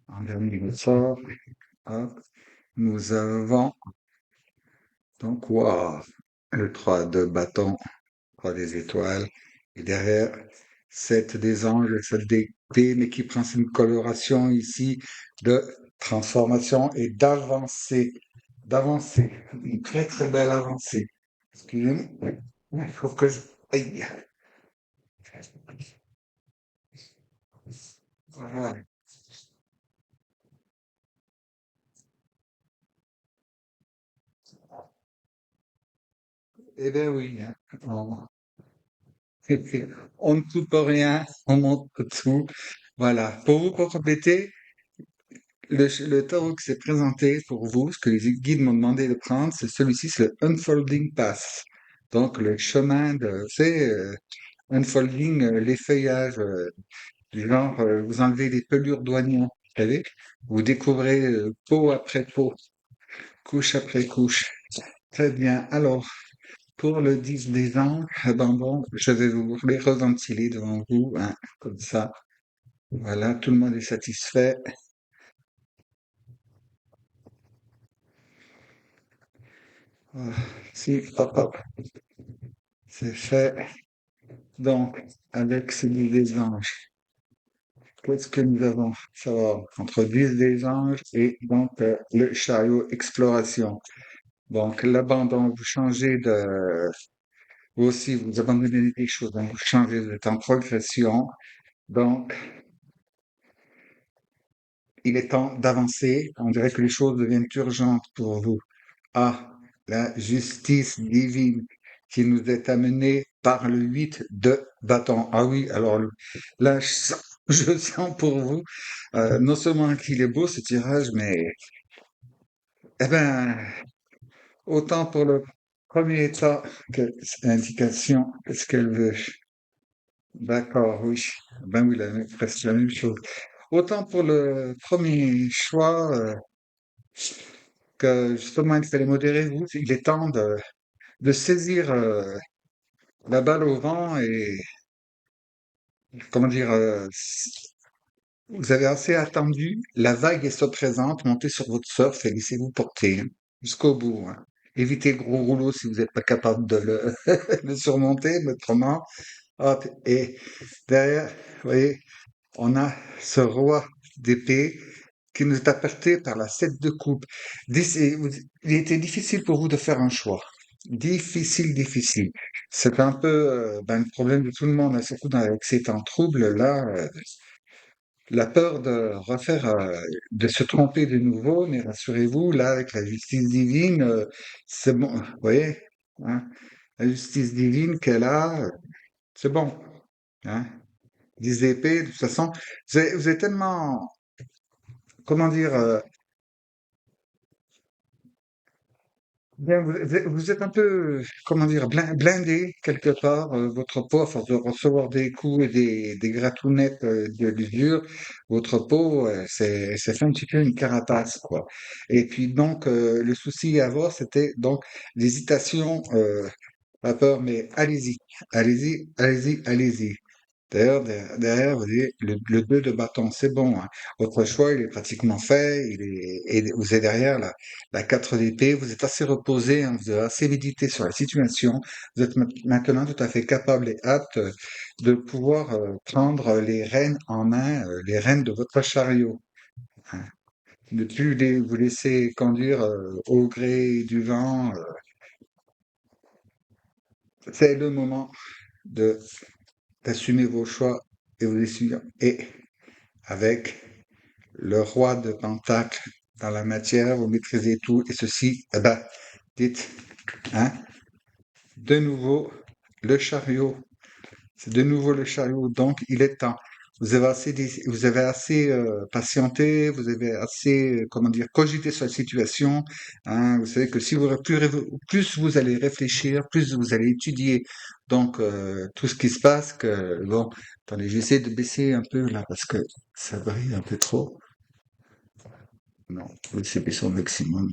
A: en dernier sort, hop, nous avons donc, waouh, le 3 de bâton, 3 des étoiles, et derrière, 7 des anges, 7 d'épée, mais qui prend une coloration ici de transformation et d'avancer, une très très belle avancée. Excusez-moi, il faut que je... Aïe. Voilà. Eh bien oui, hein. On, on ne coupe rien, on montre tout. Voilà. Pour vous compléter, le tarot qui s'est présenté pour vous, ce que les guides m'ont demandé de prendre, c'est celui-ci, c'est le Unfolding Path. Donc, le chemin de, c'est unfolding, l'effeuillage, du genre, vous enlevez les pelures douanières, vous savez, vous découvrez peau après peau, couche après couche. Très bien. Alors, pour le 10 des anges, bon, je vais vous les reventiler devant vous, hein, comme ça. Voilà, tout le monde est satisfait. Voilà. Si, hop, hop, c'est fait. Donc, avec celui des anges, qu'est-ce que nous avons? Ça va entre 10 des anges et donc le chariot exploration. Donc, l'abandon, vous changez de... Vous aussi, vous abandonnez des choses, donc vous changez, vous êtes en progression. Donc, il est temps d'avancer. On dirait que les choses deviennent urgentes pour vous. Ah, la justice divine qui nous est amenée par le 8 de bâton. Ah oui, alors là, je sens pour vous, non seulement qu'il est beau ce tirage, mais eh ben, autant pour le premier état que indication, qu'est-ce qu'elle veut. D'accord, oui. Ben oui, presque la même chose. Autant pour le premier choix, que justement il fallait modérer, vous, il est temps de saisir la balle au vent et, comment dire, vous avez assez attendu, la vague est se présente, montez sur votre surf et laissez-vous porter hein, jusqu'au bout. Hein. Évitez le gros rouleau si vous n'êtes pas capable de le, le surmonter, mais autrement, hop, et derrière, vous voyez, on a ce roi d'épée qui nous est apporté par la sept de coupe. Il était difficile pour vous de faire un choix. Difficile, difficile. C'est un peu ben, le problème de tout le monde, hein, surtout avec ces temps troubles, là, la peur de refaire, de se tromper de nouveau, mais rassurez-vous, là, avec la justice divine, c'est bon, vous voyez, hein, la justice divine qu'elle a, c'est bon, hein. 10 épées, de toute façon, vous êtes tellement, comment dire, bien, vous êtes un peu, comment dire, blindé quelque part, votre peau, à force de recevoir des coups et des gratounettes de l'usure, votre peau, c'est fait un petit peu une carapace, quoi. Et puis donc, le souci à avoir, c'était donc l'hésitation, la peur, mais allez-y, allez-y, allez-y, allez-y. D'ailleurs, derrière, vous voyez, le 2 de bâton, c'est bon. Hein. Votre choix, il est pratiquement fait. Et vous êtes derrière la 4 d'épée. Vous êtes assez reposé, hein, vous avez assez médité sur la situation. Vous êtes maintenant tout à fait capable et apte de pouvoir prendre les rênes en main, les rênes de votre chariot. Hein. Ne plus vous laisser conduire au gré du vent. C'est le moment de d'assumer vos choix et vos décisions. Et avec le roi de Pentacle dans la matière, vous maîtrisez tout, et ceci, eh ben, dites, hein, de nouveau, le chariot, c'est de nouveau le chariot, donc il est temps. Vous avez assez patienté, vous avez assez, comment dire, cogité sur la situation. Hein, vous savez que si vous plus vous allez réfléchir, plus vous allez étudier donc tout ce qui se passe. Que bon, attendez, j'essaie de baisser un peu là parce que ça brille un peu trop. Non, c'est baisser au maximum.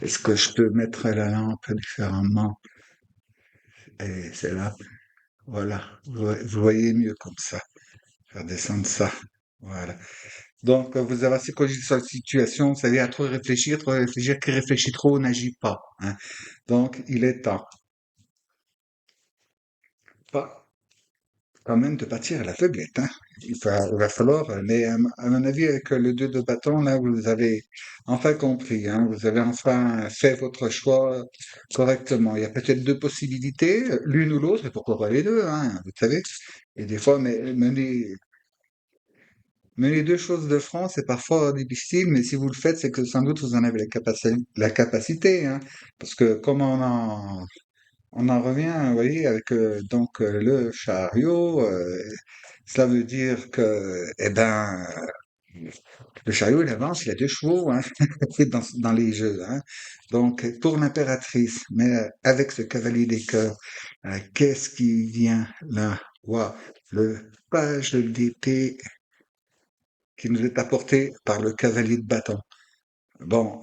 A: Est-ce que je peux mettre la lampe différemment? Et c'est là. Voilà. Vous voyez mieux comme ça. Faire descendre ça. Voilà. Donc, vous avez assez cogité sur la situation. Vous savez, à trop réfléchir, qui réfléchit trop n'agit pas. Hein. Donc, il est temps. Pas quand même de partir à l'aveuglette. Hein. Il va falloir, mais à mon avis, avec le 2 de bâton, là, vous avez enfin compris. Hein. Vous avez enfin fait votre choix correctement. Il y a peut-être deux possibilités, l'une ou l'autre, et pourquoi pas les deux, hein, vous savez. Et des fois, mais les deux choses de front, c'est parfois difficile, mais si vous le faites, c'est que sans doute vous en avez la capacité, hein. Parce que comme on en revient, vous voyez, avec le chariot. Cela veut dire que, eh ben, le chariot, il avance, il a deux chevaux, hein, dans les jeux, hein. Donc, pour l'impératrice, mais avec ce cavalier des cœurs, qu'est-ce qui vient là? Waouh, le page d'épée qui nous est apporté par le cavalier de bâton. Bon,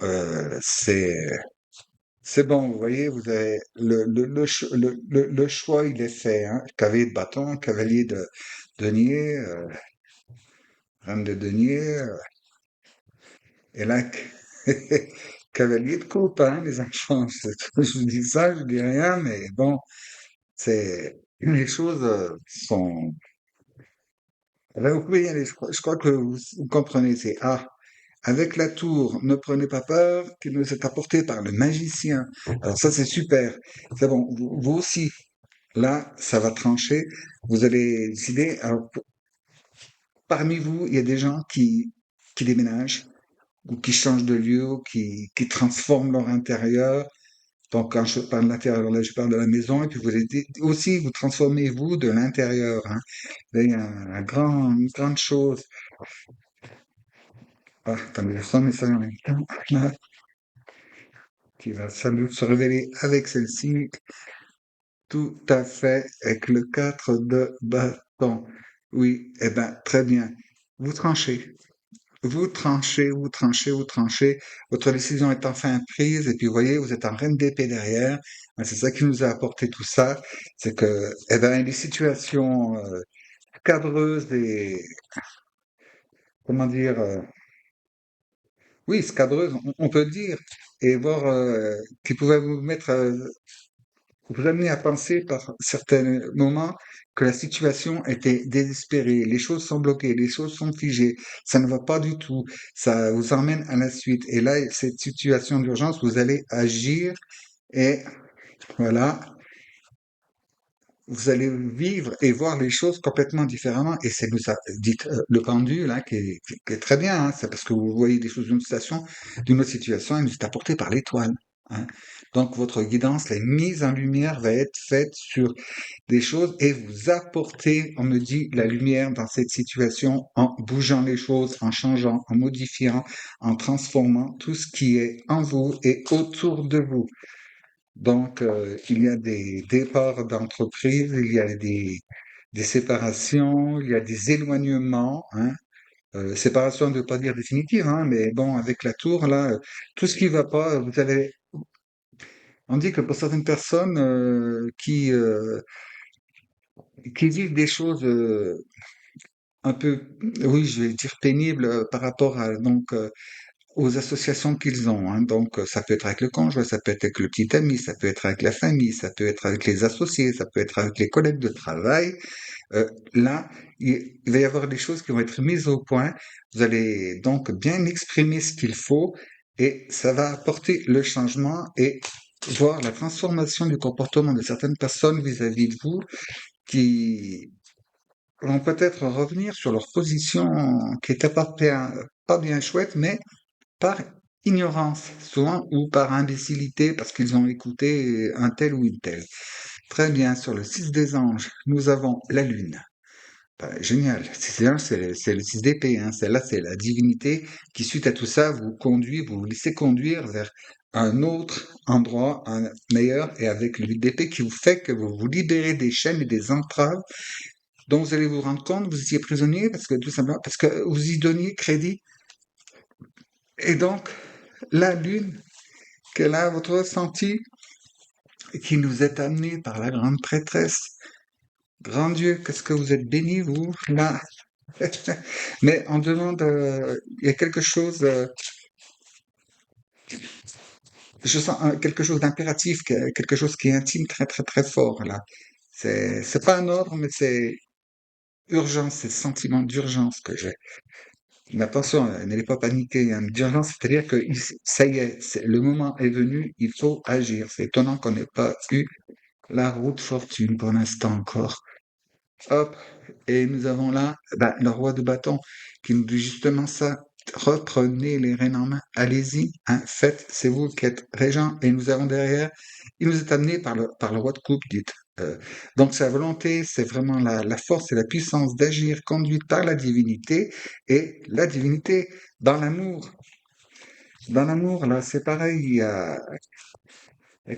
A: c'est bon, vous voyez, vous avez le choix, il est fait, hein. Cavalier de bâton, cavalier de denier, reine de denier, et là, cavalier de coupe, hein, les enfants. Je vous dis ça, je dis rien, mais bon, les choses sont. Là, vous pouvez y aller, je crois que vous comprenez, c'est ah. Avec la tour, ne prenez pas peur, qui nous est apporté par le magicien. Alors ça, c'est super. C'est bon, vous aussi, là, ça va trancher. Vous allez décider. Alors, parmi vous, il y a des gens qui déménagent ou qui changent de lieu, ou qui transforment leur intérieur. Donc, quand je parle de l'intérieur, là, je parle de la maison, et puis aussi, vous transformez vous de l'intérieur, hein. Là, il y a une grande chose. Ah, attendez, je sens mes message en même temps, là, qui va sans doute se révéler avec celle-ci. Tout à fait, avec le 4 de bâton. Oui, eh ben, très bien. Vous tranchez. Vous tranchez, vous tranchez, vous tranchez. Votre décision est enfin prise. Et puis, vous voyez, vous êtes en reine d'épée derrière. Ben, c'est ça qui nous a apporté tout ça. C'est que, eh ben, les situations scabreuses et, comment dire, oui, scabreuses, on peut le dire, et voir, qui pouvaient vous mettre vous amenez à penser par certains moments que la situation était désespérée, les choses sont bloquées, les choses sont figées, ça ne va pas du tout, ça vous emmène à la suite. Et là, cette situation d'urgence, vous allez agir et voilà, vous allez vivre et voir les choses complètement différemment. Et c'est nous a dit le pendule, hein, qui est très bien, hein, c'est parce que vous voyez des choses d'une autre situation, et nous est apporté par l'étoile, hein. Donc votre guidance, la mise en lumière va être faite sur des choses et vous apporter, on me dit, la lumière dans cette situation en bougeant les choses, en changeant, en modifiant, en transformant tout ce qui est en vous et autour de vous. Donc, il y a des départs d'entreprise, il y a des séparations, il y a des éloignements, hein. Séparation ne veut pas dire définitive, hein, mais bon, avec la tour, là, tout ce qui va pas, vous avez, on dit que pour certaines personnes qui vivent des choses un peu, oui, je vais dire pénibles par rapport à aux associations qu'ils ont, hein. Donc, ça peut être avec le conjoint, ça peut être avec le petit ami, ça peut être avec la famille, ça peut être avec les associés, ça peut être avec les collègues de travail. Là, il va y avoir des choses qui vont être mises au point. Vous allez donc bien exprimer ce qu'il faut et ça va apporter le changement et voir la transformation du comportement de certaines personnes vis-à-vis de vous qui vont peut-être revenir sur leur position qui était pas bien chouette, mais par ignorance, souvent, ou par imbécilité, parce qu'ils ont écouté un tel ou une telle. Très bien, sur le 6 des anges, nous avons la lune. Génial, c'est le 6 d'épée, hein. Celle-là, c'est la divinité qui, suite à tout ça, vous conduit, vous vous laissez conduire vers un autre endroit, un meilleur, et avec le 8 d'épée qui vous fait que vous vous libérez des chaînes et des entraves dont vous allez vous rendre compte, vous étiez prisonnier parce que tout simplement, parce que vous y donniez crédit. Et donc, la lune, quel a votre ressenti qui nous est amené par la grande prêtresse. Grand Dieu, qu'est-ce que vous êtes béni, vous, là. Mais on demande, il y a quelque chose, je sens quelque chose d'impératif, quelque chose qui est intime, très, très, très fort, là. C'est pas un ordre, mais c'est urgence, c'est le sentiment d'urgence que j'ai. Mais attention, n'allez pas paniquer, hein. D'urgence, c'est-à-dire que ça y est, le moment est venu, il faut agir. C'est étonnant qu'on n'ait pas eu la route fortune pour l'instant encore. Hop, et nous avons là le roi de bâton qui nous dit justement ça. reprenez les rênes en main, allez-y, hein, faites, c'est vous qui êtes régent, et nous avons derrière, il nous est amené par le roi de coupe, dites. Donc sa volonté, c'est vraiment la force et la puissance d'agir conduite par la divinité, et la divinité dans l'amour. Dans l'amour, là, c'est pareil, il y a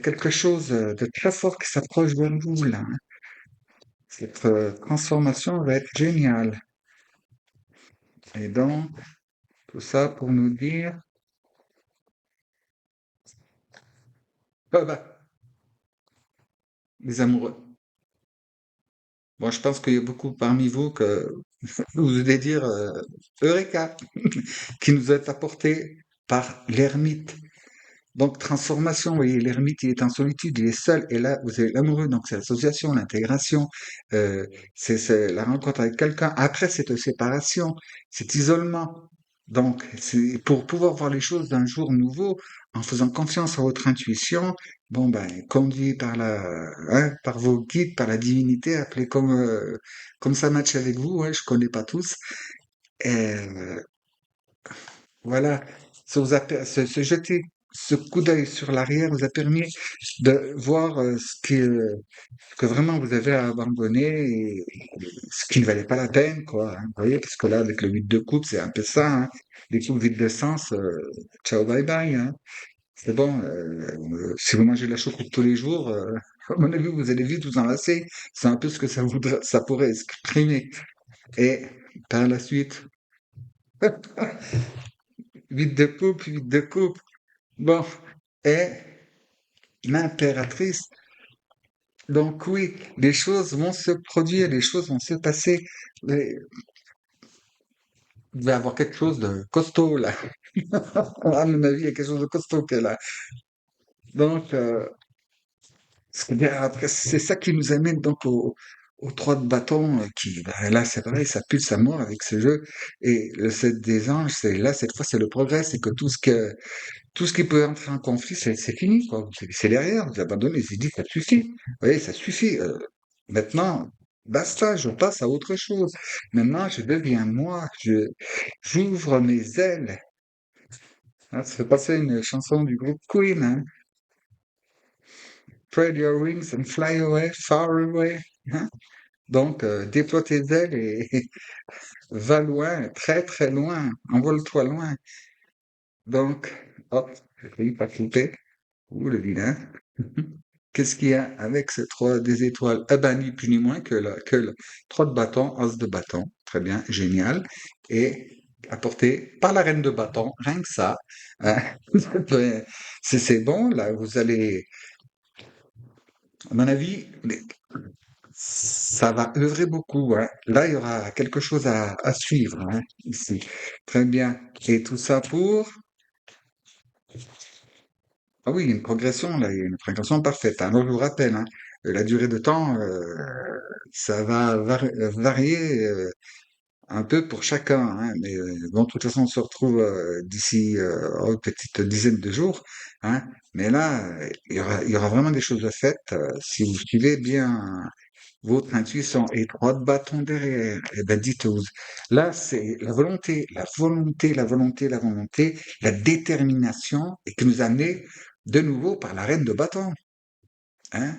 A: quelque chose de très fort qui s'approche de vous, là, hein. Cette transformation va être géniale. Et donc, tout ça pour nous dire, bah, les amoureux. Bon, je pense qu'il y a beaucoup parmi vous que vous allez dire Eureka, qui nous est apporté par l'ermite. Donc, transformation, vous voyez, l'ermite, il est en solitude, il est seul, et là, vous avez l'amoureux, donc c'est l'association, l'intégration, euh, c'est la rencontre avec quelqu'un. Après, cette séparation, cet isolement. Donc, c'est pour pouvoir voir les choses d'un jour nouveau, en faisant confiance à votre intuition, bon, ben, conduit par par vos guides, par la divinité, appelez comme ça match avec vous, ouais, je connais pas tous. Et, voilà, se jeter ce coup d'œil sur l'arrière vous a permis de voir que vraiment vous avez abandonné et ce qui ne valait pas la peine, quoi, hein. Vous voyez, parce que là, avec le 8 de coupe, c'est un peu ça, hein. Les coupes vides de sens, ciao, bye bye, hein. C'est bon, si vous mangez de la choucroute tous les jours, à mon avis, vous allez vite vous enlacer. C'est un peu ce que ça pourrait exprimer. Et par la suite, vide de coupe, vide de coupe. Bon, et l'impératrice. Donc oui, les choses vont se produire, les choses vont se passer. Mais il va y avoir quelque chose de costaud là. À mon avis, il y a quelque chose de costaud qui est là. Donc, après, c'est ça qui nous amène donc au 3 de bâton qui, bah, là, c'est pareil, ça pulse à mort avec ce jeu. Et le 7 des anges, c'est là, cette fois, c'est le progrès, c'est que tout ce qui peut entrer en conflit, c'est fini, quoi. C'est derrière, vous abandonnez, c'est dit, ça suffit. Vous voyez, ça suffit. Maintenant, basta, je passe à autre chose. Maintenant, je deviens moi, j'ouvre mes ailes. Hein, ça fait passer une chanson du groupe Queen, hein. Spread your wings and fly away, far away, hein. Donc, déploie tes ailes et va loin, très très loin, envole-toi loin. Donc, hop, j'ai failli pas couper. Ouh, le vilain. Qu'est-ce qu'il y a avec ces trois des étoiles? Eh ben, ni plus ni moins que le 3 de bâton, as de bâton. Très bien, génial. Et apporté par la reine de bâton, rien que ça, hein. C'est bon, là, vous allez, à mon avis, ça va œuvrer beaucoup, hein. Là, il y aura quelque chose à suivre, hein, ici. Très bien. Et tout ça pour... Ah oui, il y a une progression, là, il y a une progression parfaite. Alors, je vous rappelle, hein, la durée de temps, ça va varier un peu pour chacun, hein, mais bon, de toute façon, on se retrouve d'ici une petite dizaine de jours, hein. Mais là, il y aura vraiment des choses faites si vous suivez bien votre intuition et trois de bâton derrière. Eh ben, dites-vous, là, c'est la volonté, la volonté, la volonté, la volonté, la détermination et qui nous a amené de nouveau par la reine de bâton, hein.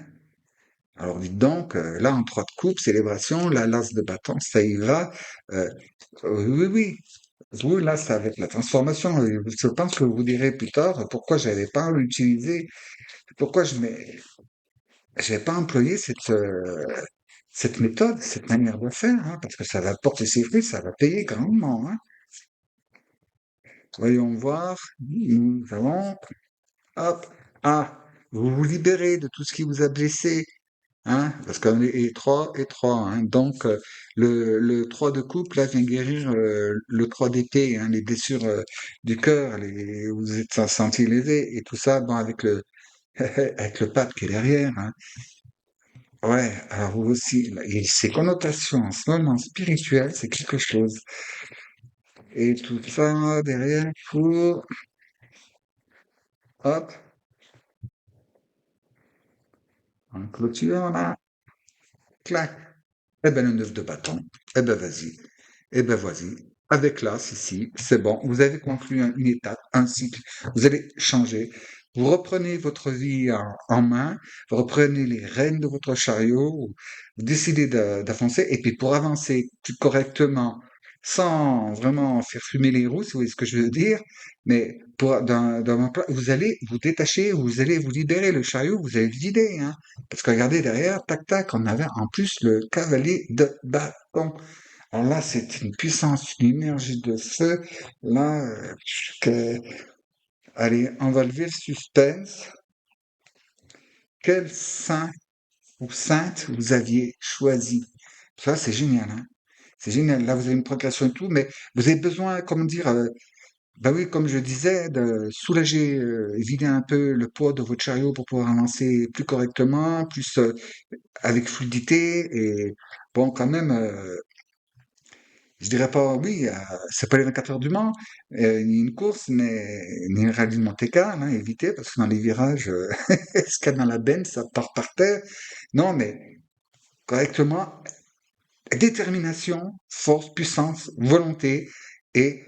A: Alors dites donc, là, en trois de coupe, célébration, la l'as de bâton, ça y va. euh, oui, oui. Oui, là, ça va être la transformation. Je pense que vous direz plus tard pourquoi j'avais pas utilisé, pourquoi j'ai pas employé cette méthode, cette manière de faire, hein, parce que ça va porter ses fruits, ça va payer grandement, hein. Voyons voir. Nous allons, hop, ah, vous vous libérez de tout ce qui vous a blessé, hein, parce qu'on est étroit, hein. Donc, le 3 de coupe, là, vient guérir le 3 d'épée, hein, les blessures du cœur, vous êtes senti lésé, et tout ça, bon, avec avec le pape qui est derrière, hein. Ouais, alors vous aussi, là, et ces connotations en ce moment spirituel, c'est quelque chose. Et tout ça derrière pour, hop, en clôture, là, clac. Eh ben, le 9 de bâton. Eh ben, vas-y. Eh ben, vas-y. avec l'as ici, c'est bon. Vous avez conclu une étape, un cycle. Vous allez changer. Vous reprenez votre vie en main. Vous reprenez les rênes de votre chariot. Vous décidez d'avancer. Et puis pour avancer correctement, sans vraiment faire fumer les roues, si vous voyez ce que je veux dire, mais dans un vous allez vous détacher, vous allez vous libérer le chariot, vous allez le vider, hein. Parce que regardez derrière, tac tac, on avait en plus le cavalier de bâton. Alors là, c'est une puissance, une énergie de feu. Là, que... allez, on va lever le suspense. Quel saint ou sainte vous aviez choisi? Ça, c'est génial, hein? C'est génial. Là, vous avez une progression et tout, mais vous avez besoin, comment dire, bah oui, comme je disais, de soulager, vider un peu le poids de votre chariot pour pouvoir avancer plus correctement, plus avec fluidité et bon, quand même, je dirais pas, oui, c'est pas les 24 heures du Mans, ni une course, ni un rallye de Monte-Carlo, hein, évitez, parce que dans les virages, ce qu'il y a dans la benne, ça part par terre. Non, mais correctement, détermination, force, puissance, volonté et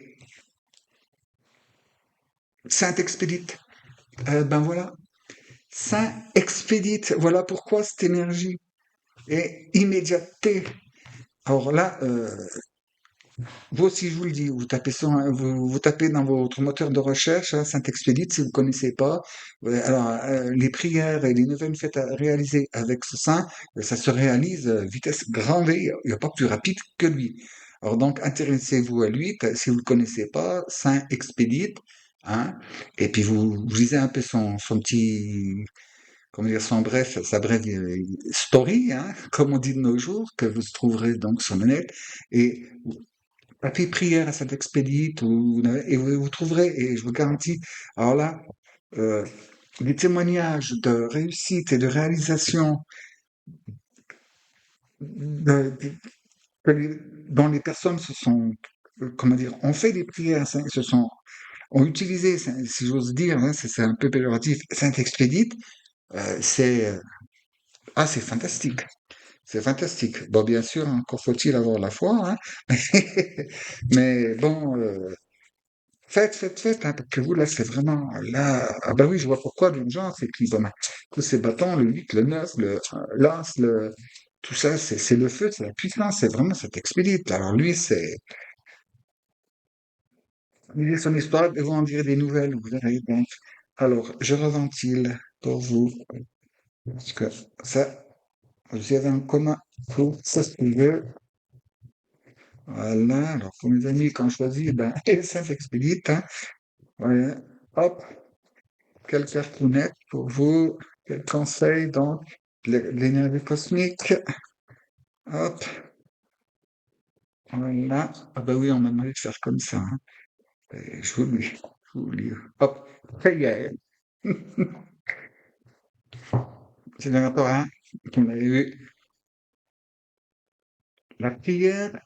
A: Saint Expédite. Ben voilà, Saint Expédite, voilà pourquoi cette énergie est immédiateté. Alors là, vous aussi, je vous le dis, vous tapez dans votre moteur de recherche, hein, Saint-Expédite, si vous ne connaissez pas. Alors, les prières et les neuvaines faites à réaliser avec ce saint, ça se réalise vitesse grand V, il n'y a pas plus rapide que lui. Alors donc, intéressez-vous à lui, si vous ne le connaissez pas, Saint-Expédite, hein, et puis vous lisez un peu son petit, comment dire, sa brève story, hein, comme on dit de nos jours, que vous trouverez donc sur le net, et tapez prière à cet expédite et vous trouverez, et je vous garantis, alors là, euh, des témoignages de réussite et de réalisation de- dont les personnes se sont, comment dire, ont fait des prières, ont utilisé, si j'ose dire, hein, c'est un peu péjoratif, Saint-Expédite, c'est, c'est fantastique. C'est fantastique. Bon, bien sûr, encore faut-il avoir la foi, hein. Mais bon, faites, hein, parce que vous, là, c'est vraiment, là, ah bah oui, je vois pourquoi l'urgence, c'est qu'ils ont tous ces bâtons, le 8, le 9, l'as, tout ça, c'est le feu, c'est la puissance, c'est vraiment cet expédite. Alors lui, il est son histoire, et vous en direz des nouvelles, vous verrez, donc. Alors, je reventile pour vous, parce que ça, vous avez en commun pour ça, ce que je veux. Voilà, alors pour mes amis, quand je choisis, ben, ça s'expédite, hein. Voilà, hop, quelle cartoonette pour vous, quel conseil, donc, l'énergie cosmique, hop, voilà. Ah bah oui, on m'a demandé de faire comme ça, hein. Et je vous lis, hop, ça y est. C'est le rapport, hein, vous l'avez vu. La prière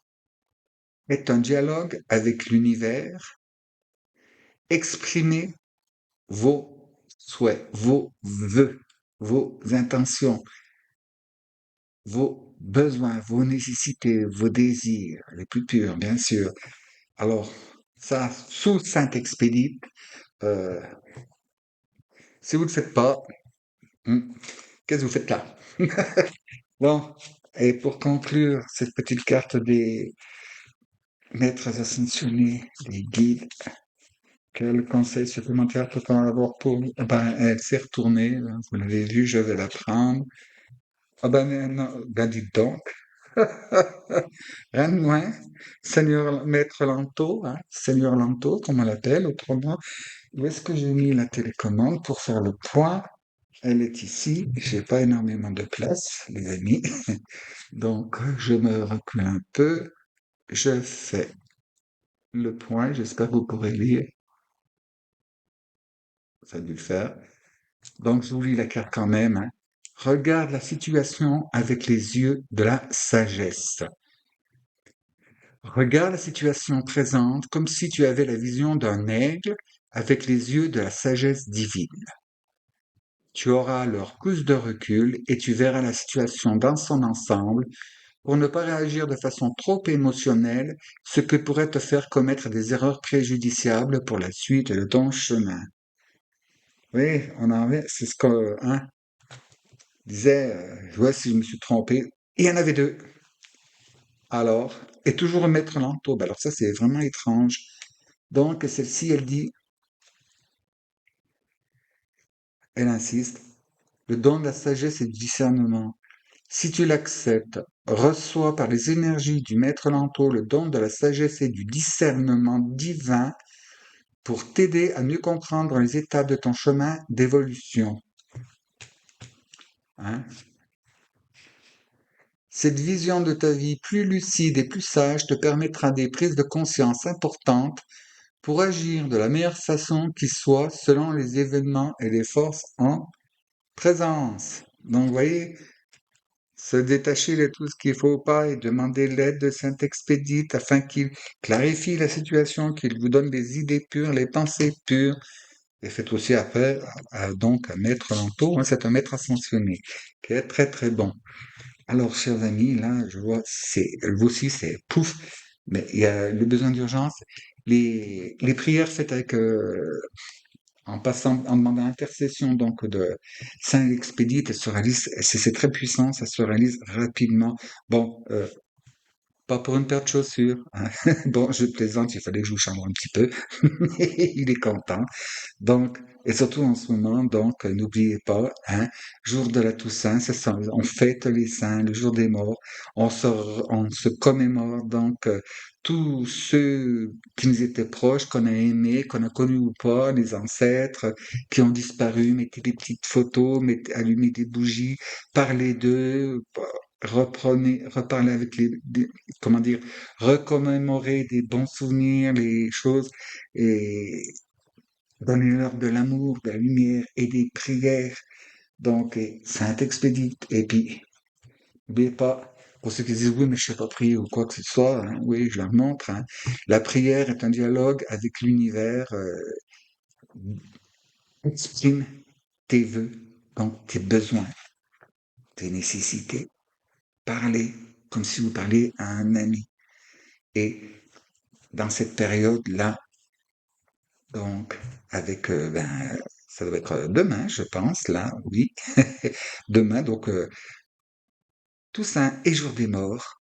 A: est un dialogue avec l'univers. Exprimez vos souhaits, vos vœux, vos intentions, vos besoins, vos nécessités, vos désirs, les plus purs, bien sûr. Alors, ça, sous Saint-Expédite, euh, si vous ne le faites pas, hmm, qu'est-ce que vous faites là? Bon, et pour conclure cette petite carte des maîtres ascensionnés, des guides, quel conseil supplémentaire peut-on avoir pour nous? Eh ben, elle s'est retournée, là, vous l'avez vu, je vais la prendre. Ah ben, non, ben dites donc. Rien de moins. Seigneur Maître Lanto, hein, Seigneur Lanto, comme on l'appelle autrement. Où est-ce que j'ai mis la télécommande pour faire le point? Elle est ici. J'ai pas énormément de place, les amis. Donc, je me recule un peu. Je fais le point. J'espère que vous pourrez lire. Ça a dû le faire. Donc, je vous lis la carte quand même, hein. Regarde la situation avec les yeux de la sagesse. Regarde la situation présente comme si tu avais la vision d'un aigle avec les yeux de la sagesse divine. Tu auras alors plus de recul et tu verras la situation dans son ensemble pour ne pas réagir de façon trop émotionnelle, ce qui pourrait te faire commettre des erreurs préjudiciables pour la suite de ton chemin. Oui, c'est ce que, hein, disait, ouais, si je me suis trompé. Il y en avait deux. Alors, et toujours mettre l'entour. Alors ça, c'est vraiment étrange. Donc, celle-ci, elle dit, elle insiste, le don de la sagesse et du discernement. Si tu l'acceptes, reçois par les énergies du maître Lanto le don de la sagesse et du discernement divin pour t'aider à mieux comprendre les étapes de ton chemin d'évolution. Hein. Cette vision de ta vie plus lucide et plus sage te permettra des prises de conscience importantes pour agir de la meilleure façon qui soit selon les événements et les forces en présence. Donc, vous voyez, se détacher de tout ce qu'il ne faut pas et demander l'aide de Saint-Expédite afin qu'il clarifie la situation, qu'il vous donne des idées pures, les pensées pures. Et faites aussi appel donc à Maître Lanto, hein, c'est un maître ascensionné, qui est très très bon. Alors, chers amis, là, je vois, vous aussi, c'est pouf, mais il y a le besoin d'urgence. Les prières faites avec en passant, en demandant intercession donc de Saint Expédite, elle se réalise, c'est très puissant, ça se réalise rapidement. Bon, pas pour une paire de chaussures, hein. Bon, je plaisante, il fallait que je vous chambre un petit peu. Il est content. Donc, et surtout en ce moment, donc, n'oubliez pas, hein, jour de la Toussaint, on fête les saints, le jour des morts, on se commémore donc tous ceux qui nous étaient proches, qu'on a aimés, qu'on a connus ou pas, les ancêtres qui ont disparu, mettez des petites photos, allumez des bougies, parlez d'eux, reparlez avec comment dire, recommémorer des bons souvenirs, les choses, et donnez-leur de l'amour, de la lumière et des prières. Donc, Saint-Expédite. Et puis, n'oubliez pas, pour ceux qui disent oui, mais je ne sais pas prier ou quoi que ce soit, hein, oui, je leur montre. Hein. La prière est un dialogue avec l'univers. Exprime tes vœux, donc tes besoins, tes nécessités. Parlez comme si vous parliez à un ami. Et dans cette période-là, donc, avec, ça doit être demain, je pense, là, oui. Demain, donc, Toussaint et Jour des Morts,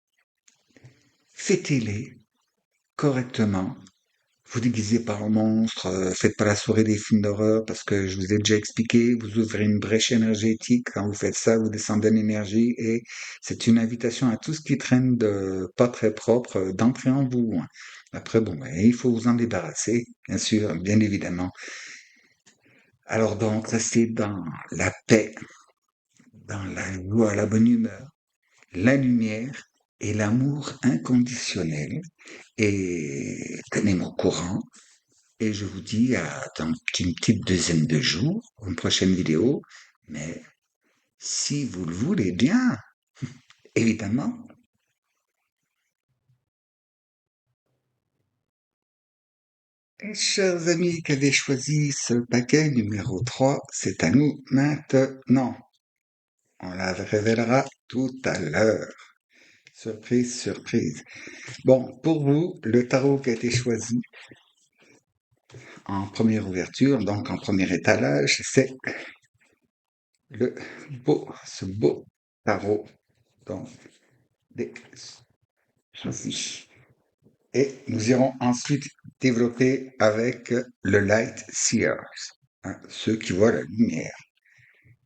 A: fêtez-les correctement. Vous déguisez pas en monstre, faites pas la soirée des films d'horreur parce que je vous ai déjà expliqué, vous ouvrez une brèche énergétique. Quand vous faites ça, vous descendez en énergie et c'est une invitation à tout ce qui traîne de pas très propre d'entrer en vous. Hein. Après, bon, ben, il faut vous en débarrasser, bien sûr, bien évidemment. Alors donc, restez dans la paix, dans la joie, la bonne humeur, la lumière et l'amour inconditionnel. Et tenez-moi au courant. Et je vous dis à dans une petite dizaine de jours, une prochaine vidéo. Mais si vous le voulez bien, évidemment. Et chers amis qui avaient choisi ce paquet numéro 3, c'est à nous maintenant. On la révélera tout à l'heure. Surprise, surprise. Bon, pour vous, le tarot qui a été choisi en première ouverture, donc en premier étalage, c'est le ce beau tarot. Donc, des soucis. Et nous irons ensuite développer avec le Light Seers, hein, ceux qui voient la lumière.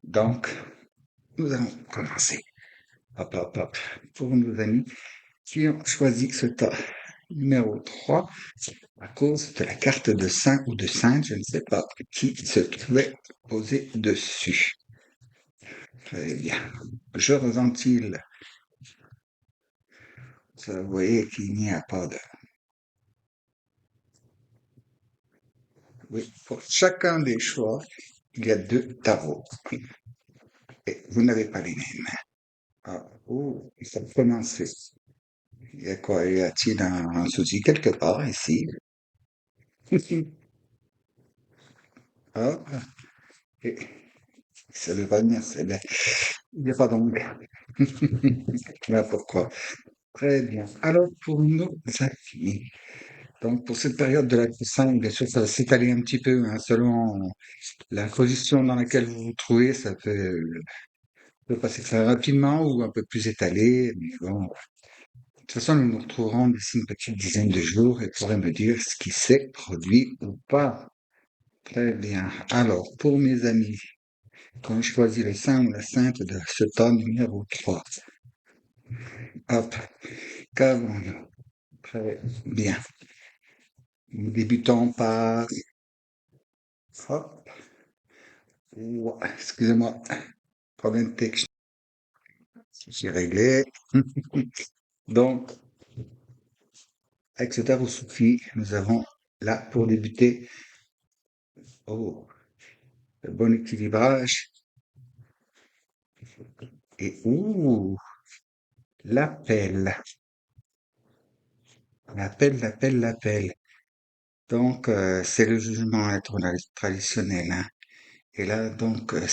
A: Donc, nous allons commencer. Hop, hop, hop. Pour nos amis qui ont choisi ce tas numéro 3 à cause de la carte de saint ou de sainte, je ne sais pas, qui se trouvait posée dessus. Très bien. Je ressens-il, vous voyez qu'il n'y a pas de... Oui, pour chacun des choix, il y a deux tarots. Et vous n'avez pas les mêmes. Ah, oh, il faut commencer. Il y a quoi? Y a-t-il un souci quelque part ici? Ah, et ça devrait venir, c'est bien. Il n'y a pas d'ongles. Voilà pourquoi. Très bien. Alors, pour nos avis, donc pour cette période de la Toussaint, bien sûr, ça va s'étaler un petit peu, hein, selon la position dans laquelle vous vous trouvez. Ça peut passer très rapidement ou un peu plus étalé. Mais bon, de toute façon, nous nous retrouverons d'ici une petite dizaine de jours et pourrez me dire ce qui s'est produit ou pas. Très bien. Alors, pour mes amis, quand je choisis le saint ou la sainte de ce temps numéro 3, hop, qu'avons-nous? Très bien. Nous débutons par, hop, excusez-moi, problème texte, j'ai réglé. Donc, avec ce tarot Soufi, nous avons là, pour débuter, oh, le bon équilibrage et, l'appel, l'appel. Donc, c'est le jugement traditionnel, hein. Et là, donc, euh,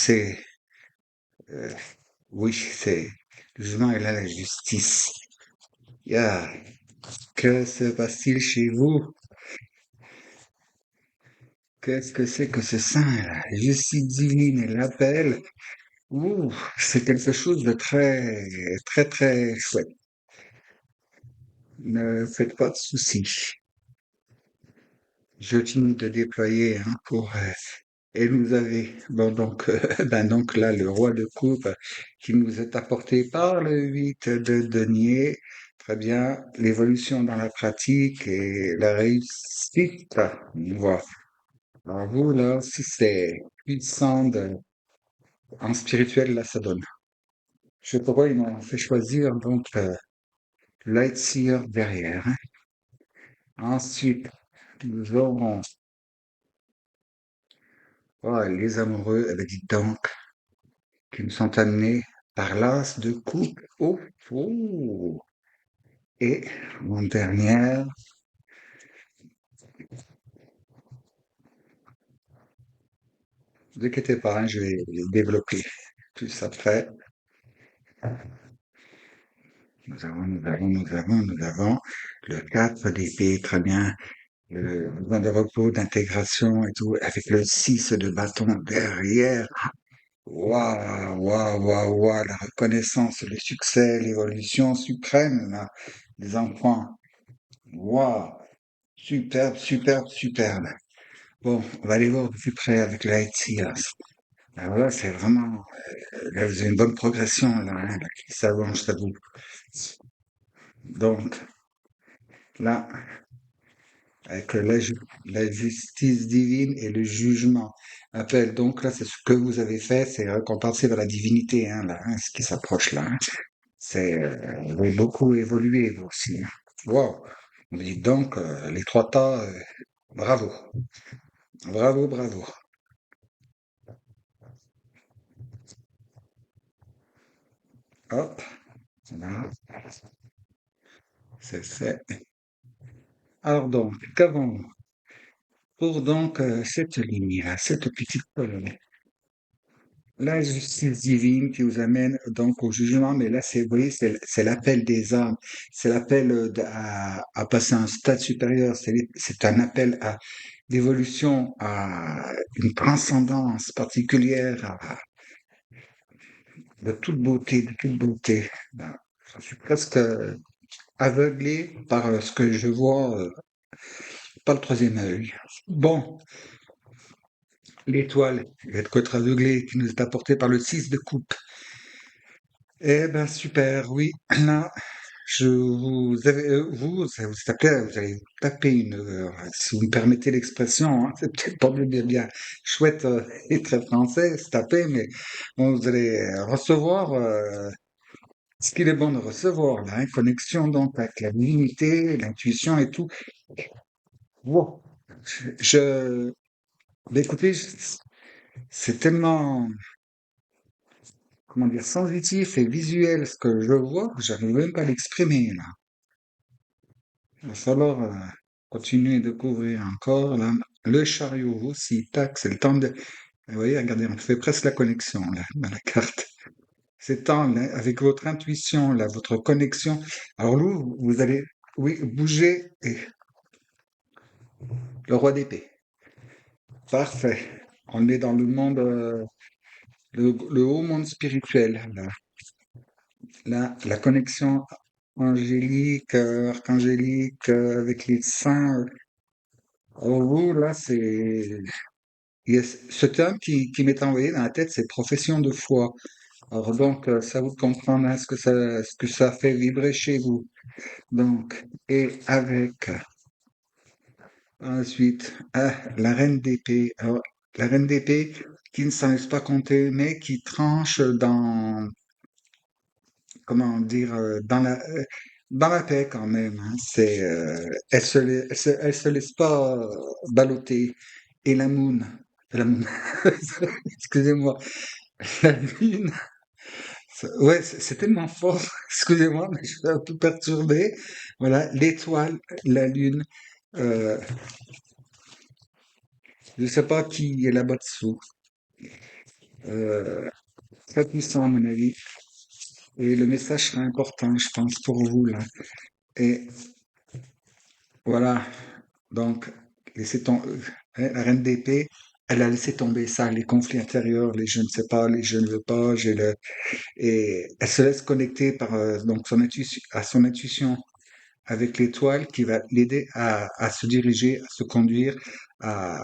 A: oui, c'est le jugement et là la justice. Yeah. Que se passe-t-il chez vous? Qu'est-ce que c'est que ce saint là? Justice divine et l'appel. Ouh, c'est quelque chose de très, très, très chouette. Ne faites pas de soucis. Je finis de déployer, hein, pour, et vous avez, bon, donc, ben, donc là, le roi de coupe qui nous est apporté par le 8 de denier. Très bien. L'évolution dans la pratique et la réussite. Voilà. Alors vous, là, si c'est puissant en spirituel, là, ça donne. Je sais pas pourquoi ils m'ont fait choisir, donc, Lightseer derrière, hein. Ensuite, nous aurons, oh, les amoureux, eh ben, dites donc, qui nous sont amenés par l'as de coupe. Oh, oh. Et, en dernière, ne vous inquiétez pas, hein, je vais développer plus après. Nous avons le 4 d'épée, très bien. Le besoin de repos, d'intégration et tout, avec le 6 de bâton derrière. Waouh, waouh, waouh, waouh, la reconnaissance, le succès, l'évolution suprême, là, des enfants. Waouh, superbe, superbe, superbe. Bon, on va aller voir de plus près avec la Etsy. Alors là, c'est vraiment, là, vous avez une bonne progression, là, hein, là, qui s'avance, ça vous. Donc, là, avec la justice divine et le jugement. Appel. Donc là, c'est ce que vous avez fait, c'est récompensé par la divinité, hein, là, hein, ce qui s'approche là, hein. Vous avez beaucoup évolué, vous aussi, hein. Wow. On me dit donc, les trois tas, bravo. Bravo, bravo. Hop, là, c'est fait. Alors donc, qu'avons-nous? Pour donc cette ligne-là, cette petite colonne. La justice divine qui vous amène donc au jugement, mais là, vous voyez, c'est l'appel des âmes, c'est l'appel à passer à un stade supérieur, c'est un appel à d'évolution, à une transcendance particulière, de toute beauté, de toute beauté. Ben, je suis presque aveuglé par ce que je vois, par le troisième œil. Bon, l'étoile, être être aveuglé, qui nous est apportée par le 6 de coupe. Eh ben super, oui. Là, vous tapez, vous allez vous taper une, si vous me permettez l'expression, hein, c'est peut-être pas bien chouette et très français, se taper, mais bon, vous allez recevoir ce qu'il est bon de recevoir, là, hein, connexion donc avec la divinité, l'intuition et tout. Wow. Je, ben, écoutez, c'est tellement, comment dire, sensitif et visuel ce que je vois que j'arrive même pas à l'exprimer, là. Il va falloir continuer de couvrir encore là. Le chariot aussi, tac, c'est le temps de. Vous voyez, regardez, on fait presque la connexion là, dans la carte. s'étendre hein, avec votre intuition, là, votre connexion. Alors, vous allez, oui, bouger et le roi d'épée. Parfait. On est dans le monde, le haut monde spirituel, là. Là, la connexion angélique, archangélique, avec les saints. Alors vous, là, ce terme qui m'est envoyé dans la tête, c'est profession de foi. Alors donc, ça vous de comprendre hein, ce que ça fait vibrer chez vous. Donc, et avec ensuite la reine d'épée. Alors, la reine d'épée qui ne s'en laisse pas compter, mais qui tranche dans, comment dire, dans la paix quand même. Hein. Elle se laisse pas balloter. Et la moon, excusez-moi, la lune. Ouais, c'est tellement fort. Excusez-moi, mais je suis un peu perturbé. Voilà, l'étoile, la lune. Euh, je sais pas qui est là-bas dessous. Euh, Très puissant à mon avis. Et le message sera important, je pense, pour vous là. Et voilà. Donc, la reine d'épée, elle a laissé tomber ça, les conflits intérieurs, les je ne sais pas, les je ne veux pas, et elle se laisse connecter par donc à son intuition avec l'étoile qui va l'aider à se diriger, à se conduire, à,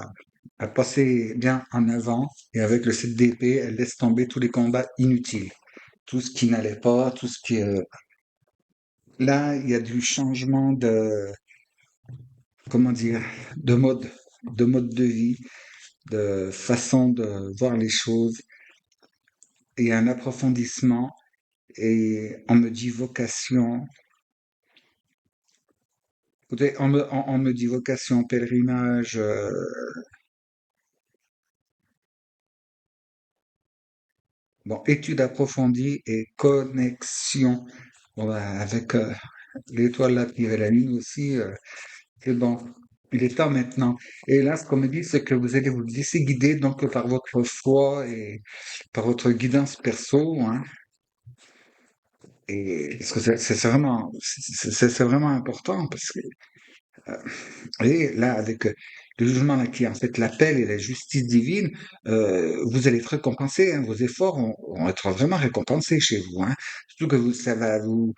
A: à passer bien en avant. Et avec le 7 d'épée, elle laisse tomber tous les combats inutiles, tout ce qui n'allait pas, tout ce qui là, il y a du changement comment dire, de mode, de mode de vie, de façon de voir les choses. Il y a un approfondissement et on me dit vocation. Écoutez, on me dit vocation, pèlerinage, bon, étude approfondie et connexion. Bon, ben, avec l'étoile là, puis la lune aussi, c'est bon. Il est temps maintenant. Et là, ce qu'on me dit, c'est que vous allez vous laisser guider donc par votre foi et par votre guidance perso, hein. Et parce que c'est vraiment important parce que et là, avec le jugement là, qui est en fait l'appel et la justice divine, vous allez être récompensé, hein, vos efforts vont être vraiment récompensés chez vous. Hein. Surtout que ça va vous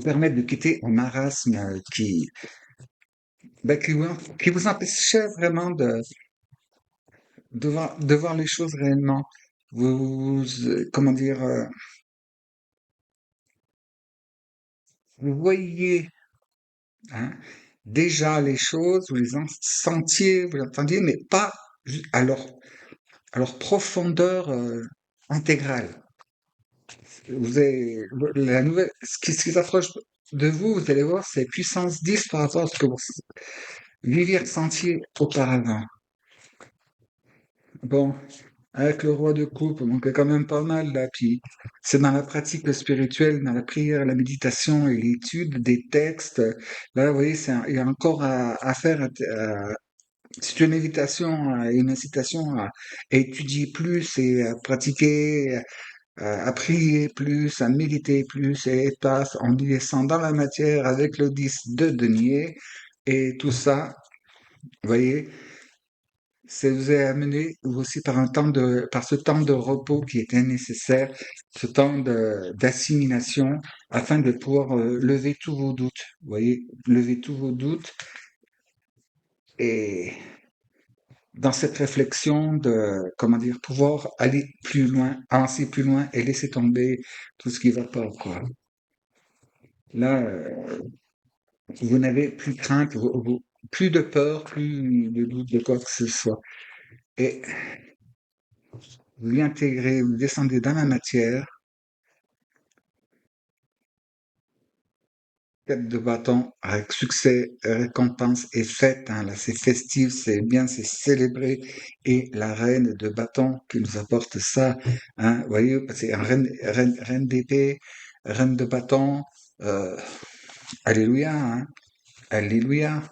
A: permettre de quitter un marasme qui vous empêchait vraiment de voir les choses réellement. Comment dire, vous voyez hein, déjà les choses, vous les sentiez, vous les entendiez, mais pas à à leur profondeur intégrale. Vous avez, la nouvelle, ce qui s'approche de vous, vous allez voir, c'est puissance 10 par rapport à ce que vous viviez ressentiez auparavant. Bon, avec le roi de coupe, donc il y a quand même pas mal là, puis c'est dans la pratique spirituelle, dans la prière, la méditation et l'étude des textes. Là, vous voyez, il y a encore à faire. C'est une invitation, une incitation à étudier plus et à pratiquer, à prier plus, à méditer plus, et passe en descend dans la matière avec le 10 de denier, et tout ça, vous voyez, ça vous est amené aussi par par ce temps de repos qui était nécessaire, ce temps d'assimilation, afin de pouvoir lever tous vos doutes, vous voyez, lever tous vos doutes, et dans cette réflexion de, comment dire, pouvoir aller plus loin, avancer plus loin et laisser tomber tout ce qui va pas, quoi. Là, vous n'avez plus de crainte, plus de peur, plus de doute de quoi que ce soit. Et vous l'intégrez, vous descendez dans la matière, tête de bâton, avec succès, récompense et fête. Hein, là, c'est festif, c'est bien, c'est célébré. Et la reine de bâton qui nous apporte ça, hein, vous voyez, c'est un reine d'épée, reine de bâton. Euh, Alléluia, hein, alléluia.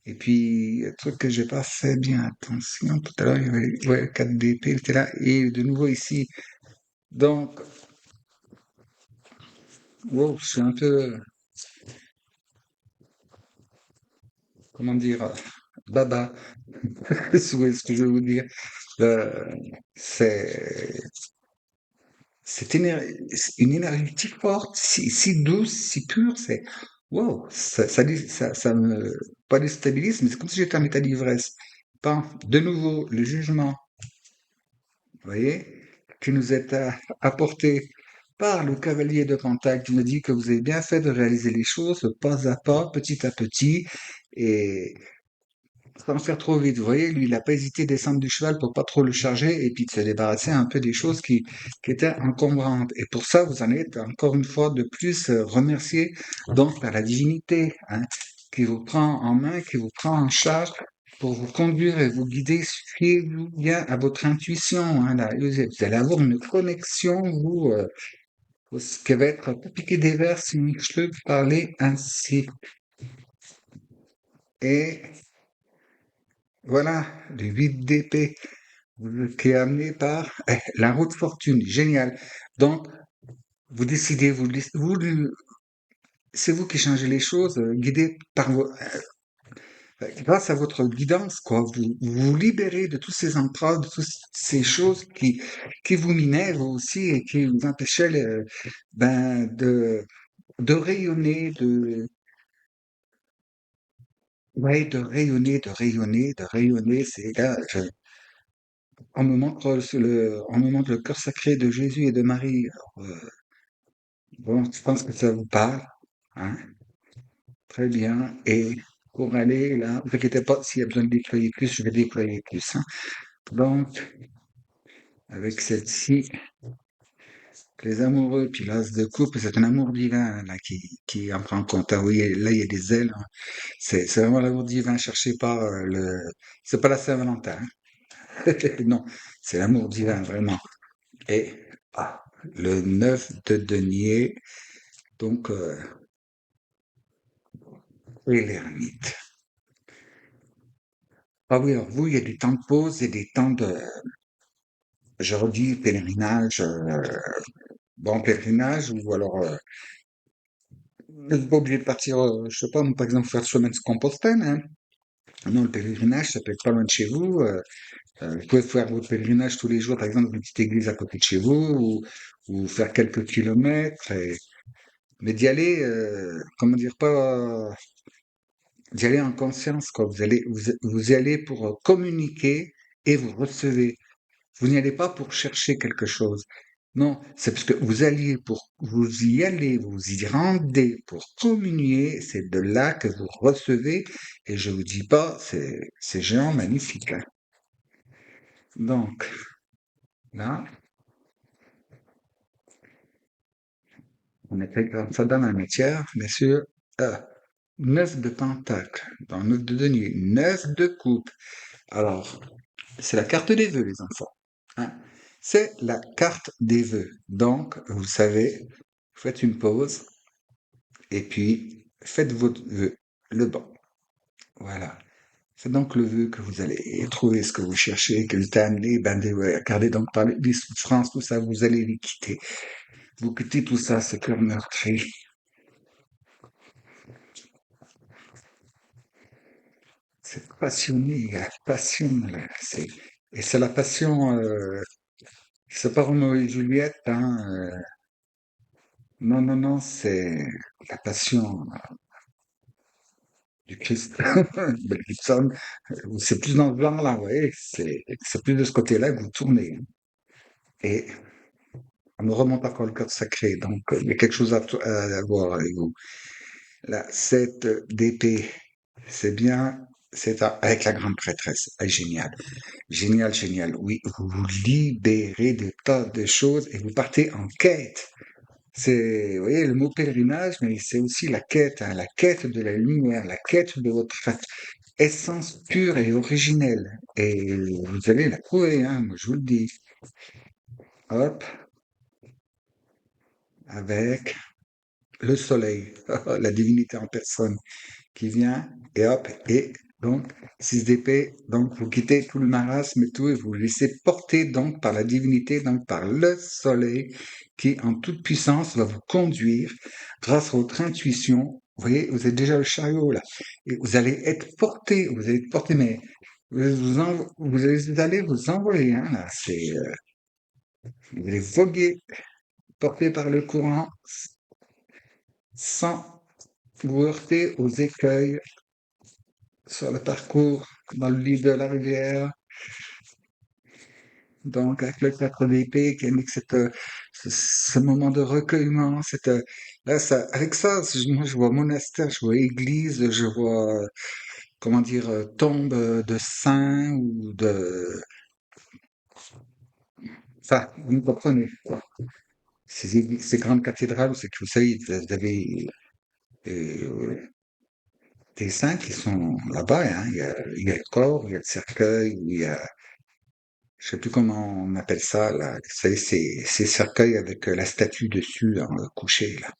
A: Et puis, un truc que j'ai pas fait bien attention, tout à l'heure, il y avait, ouais, 4 d'épée, il était là, et de nouveau ici, Donc, wow, je suis un peu, comment dire, baba, si vous voyez ce que je veux vous dire. Euh, c'est, c'est une énergie si forte, si douce, si pure, c'est, wow, ça me, pas déstabilise, mais c'est comme si j'étais en état d'ivresse. Bon, de nouveau, le jugement, vous voyez, qui nous est apporté par le cavalier de Pentacle, qui me dit que vous avez bien fait de réaliser les choses pas à pas, petit à petit, et sans faire trop vite. Vous voyez, lui, il n'a pas hésité à descendre du cheval pour pas trop le charger et puis de se débarrasser un peu des choses qui étaient encombrantes. Et pour ça, vous en êtes encore une fois de plus remercié donc par la divinité, hein, qui vous prend en main, qui vous prend en charge pour vous conduire et vous guider. Fiez-vous bien à votre intuition. Hein, là. Vous allez avoir une connexion, ce qui va être pas piqué des vers si je peux parler ainsi. Et voilà, le 8 d'épée. Qui est amené par la route fortune. Génial. Donc, vous décidez, c'est vous qui changez les choses, guidé par grâce à votre guidance, quoi. Vous vous libérez de tous ces entraves, de toutes ces choses qui vous minaient, vous aussi, et qui vous empêchaient ben, de rayonner, ouais, de rayonner. C'est là, on me montre le cœur sacré de Jésus et de Marie. Alors, bon, je pense que ça vous parle, hein? Très bien. Et pour aller là, ne vous inquiétez pas, s'il y a besoin de déployer plus, je vais déployer plus, hein. Donc, avec celle-ci, les amoureux, puis l'as de coupe, c'est un amour divin là qui en prend compte. Ah oui, là il y a des ailes, hein. C'est vraiment l'amour divin cherché par c'est pas la Saint-Valentin, hein. Non, c'est l'amour divin vraiment. Et ah, le 9 de denier, donc et l'ermite. Ah oui, alors vous, il y a du temps de pause et des temps de, je redis, pèlerinage, bon pèlerinage, ou alors, vous n'êtes pas obligé de partir, je sais pas, moi, par exemple, faire le chemin de Compostelle, hein. Non, le pèlerinage, ça peut être pas loin de chez vous. Vous pouvez faire votre pèlerinage tous les jours, par exemple, dans une petite église à côté de chez vous, ou faire quelques kilomètres, mais d'y aller, comment dire, pas, d'y aller en conscience, quoi. Vous y allez pour communiquer et vous recevez. Vous n'y allez pas pour chercher quelque chose. Non, c'est parce que vous y allez, vous y rendez pour communier. C'est de là que vous recevez. Et je vous dis pas, c'est géant, magnifique, hein. Donc, là, on était comme ça dans la matière, bien sûr. Euh, 9 de pentacle, dans 9 de denier, 9 de coupe. Alors, c'est la carte des vœux, les enfants, hein. C'est la carte des vœux. Donc, vous savez, faites une pause et puis faites votre vœu, le bon. Voilà. C'est donc le vœu que vous allez trouver ce que vous cherchez, que le temps amené, ben, ouais, regardez donc par les souffrances, tout ça, vous allez les quitter. Vous quittez tout ça, ce cœur meurtri. C'est passionné, la passion, là. Et c'est la passion, c'est pas Roméo et Juliette, hein. Non, non, non, c'est la passion du Christ. Mel Gibson, c'est plus dans ce genre-là, vous voyez, c'est plus de ce côté-là que vous tournez, hein. Et on me remonte encore le cœur sacré, donc il y a quelque chose à voir avec vous. Là, cette d'épée, c'est bien, avec la grande prêtresse. Ah, génial, génial, génial. Oui, vous vous libérez de tas de choses et vous partez en quête. C'est, vous voyez, le mot pèlerinage, mais c'est aussi la quête, hein, la quête de la lumière, la quête de votre essence pure et originelle. Et vous allez la trouver, hein, moi je vous le dis. Hop, avec le soleil, la divinité en personne qui vient, et hop, et Donc, 6 d'épée, donc vous quittez tout le marasme et tout, et vous vous laissez porter donc par la divinité, donc par le soleil, qui en toute puissance va vous conduire grâce à votre intuition. Vous voyez, vous êtes déjà le chariot là, et vous allez être porté, vous allez être porté, mais vous allez vous envoler, hein, là, vous allez voguer, porté par le courant, sans vous heurter aux écueils sur le parcours, dans le lit de la rivière. Donc, avec le 4 d'épée qui indique ce moment de recueillement, là, avec ça, moi, je vois monastère, je vois église, je vois, comment dire, tombe de saints ou enfin, vous me comprenez, quoi. Ces grandes cathédrales, où c'est que vous savez, vous avez euh, des saints qui sont là-bas, hein. Il y a le corps, il y a le cercueil, il y a, je sais plus comment on appelle ça, là. Vous savez, ces cercueils avec la statue dessus, hein, couchée, là.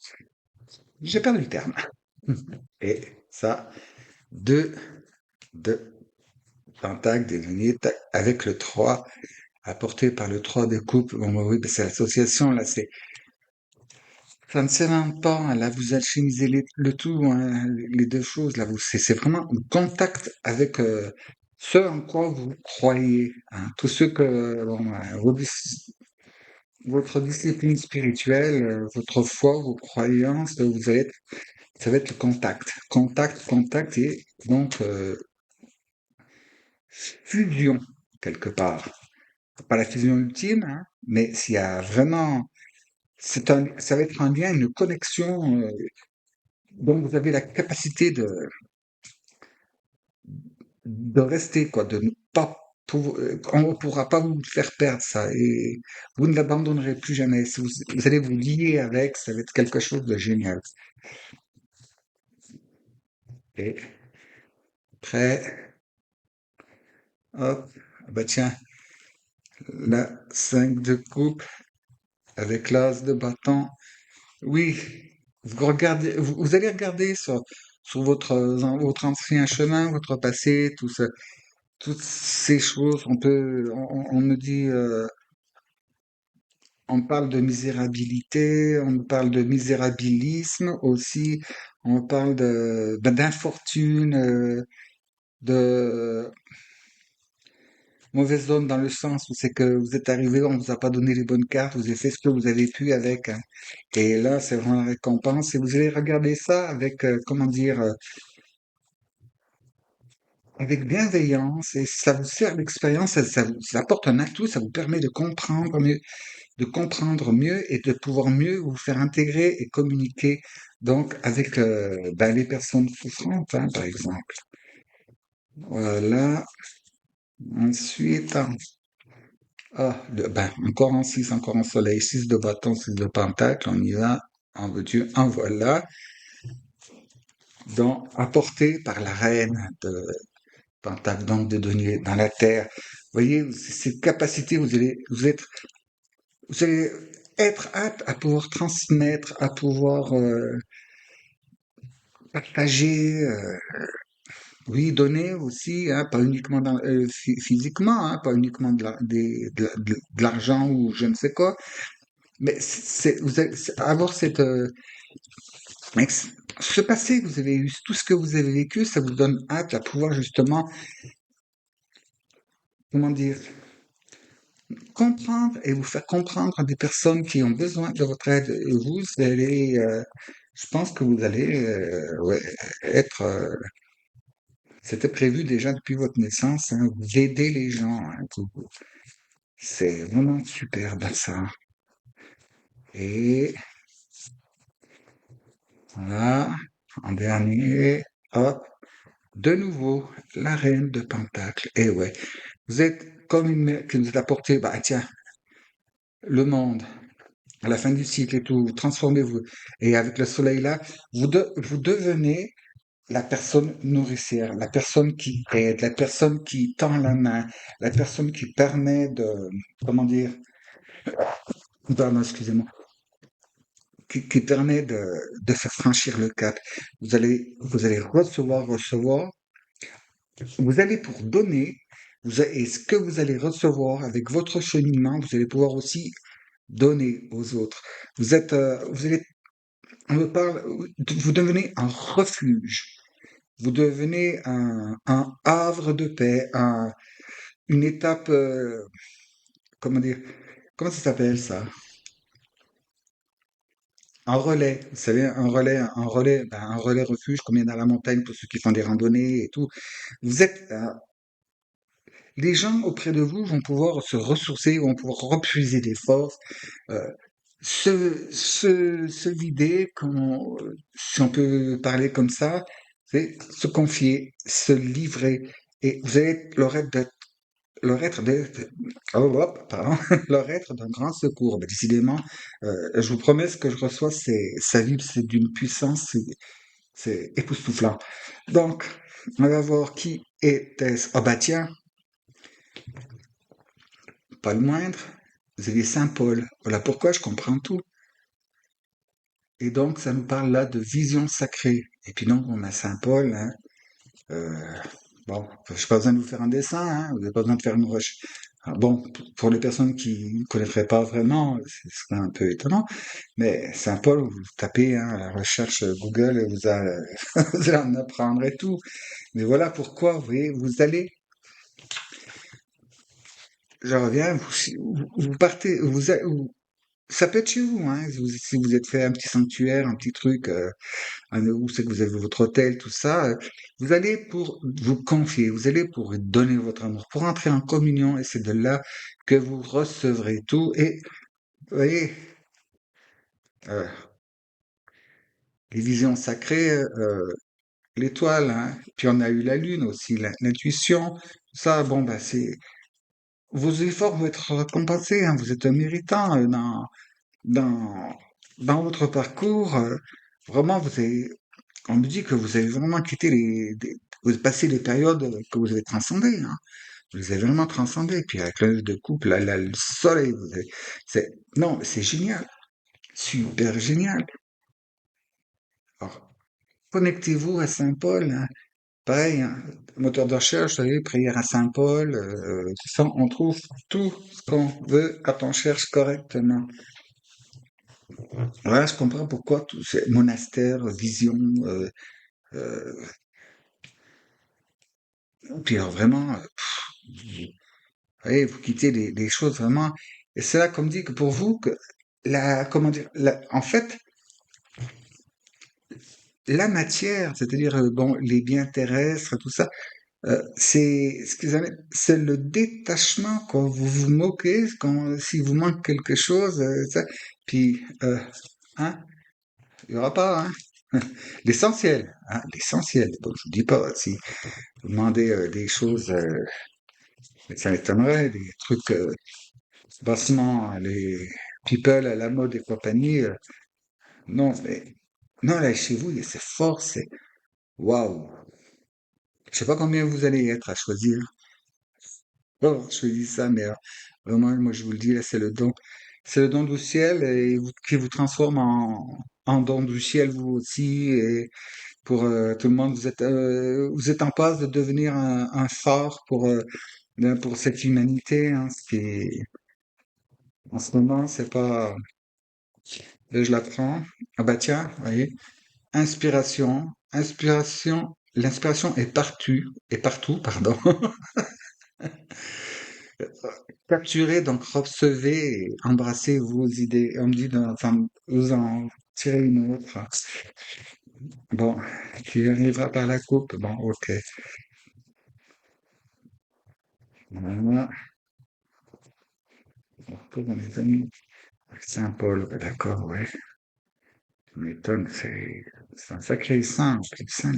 A: J'ai perdu le terme. Et ça, deux de pentacle, des deniers, avec le 3 apporté par le 3 de coupe. Bon, bah oui, bah, c'est l'association, là, ça ne s'invente pas, hein. Là, vous alchimisez le tout, hein, les deux choses, là, c'est vraiment un contact avec ce en quoi vous croyez, hein. Tout ce que, bon, votre discipline spirituelle, votre foi, vos croyances, ça va être le contact. Contact, contact et donc fusion quelque part. Pas la fusion ultime, hein, mais s'il y a vraiment, ça va être un lien, une connexion. Donc vous avez la capacité de rester, quoi, de ne pas, on ne pourra pas vous faire perdre ça et vous ne l'abandonnerez plus jamais. Si vous allez vous lier avec, ça va être quelque chose de génial. Et après, hop, ah bah tiens, la 5 de coupe avec l'as de bâton. Oui, vous allez regarder sur votre ancien chemin, votre passé, toutes ces choses. On me dit, on parle de misérabilité, on parle de misérabilisme aussi, on parle d'infortune, de mauvaise zone dans le sens où c'est que vous êtes arrivé, on vous a pas donné les bonnes cartes, vous avez fait ce que vous avez pu avec, hein. Et là, c'est vraiment la récompense. Et vous allez regarder ça avec, comment dire, avec bienveillance. Et ça vous sert d'expérience, ça apporte un atout, ça vous permet de comprendre mieux et de pouvoir mieux vous faire intégrer et communiquer donc avec ben, les personnes souffrantes, hein, par exemple. Voilà. Ensuite, ben, encore en 6, encore en soleil, 6 de bâton, 6 de pentacle, on y va, en veux-tu, en voilà, donc apporté par la reine de pentacle, donc de denier dans la terre. Vous voyez, cette capacité, vous allez être apte à pouvoir transmettre, à pouvoir partager, oui, donner aussi, hein, pas uniquement physiquement, hein, pas uniquement de l'argent ou je ne sais quoi, mais avoir ex- ce passé que vous avez eu, tout ce que vous avez vécu, ça vous donne hâte à pouvoir justement, comment dire, comprendre et vous faire comprendre à des personnes qui ont besoin de votre aide. Et vous allez, je pense que vous allez ouais, être, c'était prévu déjà depuis votre naissance, hein, vous aidez les gens, hein, c'est vraiment superbe ça. Et voilà, en dernier, hop, de nouveau, la reine de Pentacle. Et ouais, vous êtes comme une mère qui nous a apporté, bah tiens, le monde, à la fin du cycle et tout, transformez-vous. Et avec le soleil là, vous devenez la personne nourricière, la personne qui aide, la personne qui tend la main, la personne qui permet comment dire, pardon, excusez-moi, qui permet de faire franchir le cap. Vous allez recevoir, recevoir, Vous allez pour donner, et ce que vous allez recevoir avec votre cheminement, vous allez pouvoir aussi donner aux autres. Vous allez, on me parle, vous devenez un refuge. Vous devenez un havre de paix, une étape, comment dire, comment ça s'appelle ça? Un relais, vous savez, un relais refuge, comme il y en a à la montagne pour ceux qui font des randonnées et tout. Vous êtes, les gens auprès de vous vont pouvoir se ressourcer, vont pouvoir repuiser des forces, euh, se vider, si on peut parler comme ça, c'est se confier, se livrer. Et vous allez leur être oh, hop, pardon, leur être d'un grand secours. Ben, décidément, je vous promets, ce que je reçois, ça vibre, c'est d'une puissance, c'est époustouflant. Donc, on va voir qui était-ce. Ah bah tiens, pas le moindre, vous avez Saint Paul. Voilà pourquoi je comprends tout. Et donc, ça nous parle là de vision sacrée. Et puis non, on a Saint Paul, hein, euh, bon, je n'ai pas besoin de vous faire un dessin, hein, vous n'avez pas besoin de faire une recherche. Alors bon, pour les personnes qui ne connaîtraient pas vraiment, c'est un peu étonnant, mais Saint Paul, vous tapez hein, la recherche Google, et vous allez en apprendre et tout. Mais voilà pourquoi, vous voyez, vous allez, je reviens, vous partez, ça peut être chez vous, hein, si vous êtes fait un petit sanctuaire, un petit truc, où c'est que vous avez votre hôtel, tout ça, vous allez pour vous confier, vous allez pour donner votre amour, pour entrer en communion, et c'est de là que vous recevrez tout. Et vous voyez, euh, les visions sacrées, l'étoile, hein, puis on a eu la lune aussi, l'intuition, ça, bon, bah c'est vos efforts vont être récompensés, hein, vous êtes méritant dans, dans votre parcours. Vraiment, on me dit que vous avez vraiment quitté vous avez passé les périodes que vous avez transcendées, hein. Vous les avez vraiment transcendées. Puis avec le de couple, là, le soleil, non, c'est génial. Super génial. Alors, connectez-vous à Saint-Paul, hein. Pareil, hein, moteur de recherche, vous savez, prière à Saint-Paul, tout ça, on trouve tout ce qu'on veut quand on cherche correctement. Voilà, je comprends pourquoi tous ces monastères, visions, euh, puis alors vraiment, vous voyez, vous quittez des choses vraiment. Et c'est là qu'on me dit que pour vous, que comment dire, en fait, la matière, c'est-à-dire bon, les biens terrestres, tout ça, c'est ce qu'ils appellent, c'est le détachement quand vous vous moquez, quand s'il vous manque quelque chose, ça, puis hein, il y aura pas, hein. L'essentiel. Bon, je vous dis pas si vous demandez des choses, ça m'étonnerait, des trucs bassement, les people à la mode et compagnie. Non, mais non, là chez vous, c'est fort, c'est waouh. Je sais pas combien vous allez être à choisir. Oh, je dis ça, mais vraiment, moi je vous le dis, là, c'est le don du ciel qui vous transforme en don du ciel vous aussi. Et pour tout le monde, vous êtes en passe de devenir un phare pour cette humanité, hein, ce qui est, en ce moment, c'est pas, là, je l'apprends. Ah bah tiens, vous voyez, l'inspiration est partout, pardon. Capturez, donc recevez et embrassez vos idées. On me dit vous en tirez une autre. Bon, tu y arriveras par la coupe. Bon, ok. Voilà. On retrouve mes amis. Saint-Paul, ouais, d'accord, ouais. Tu m'étonnes, c'est un sacré saint, en plus, hein,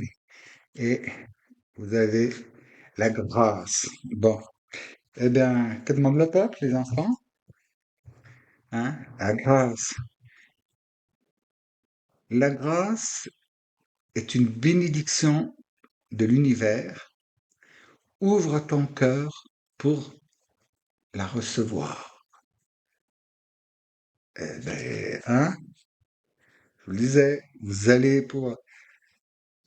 A: et vous avez la grâce. Bon, eh bien, que demande le peuple, les enfants? Hein? La grâce. La grâce est une bénédiction de l'univers. Ouvre ton cœur pour la recevoir. Eh ben, hein? Je vous le disais, vous allez pouvoir.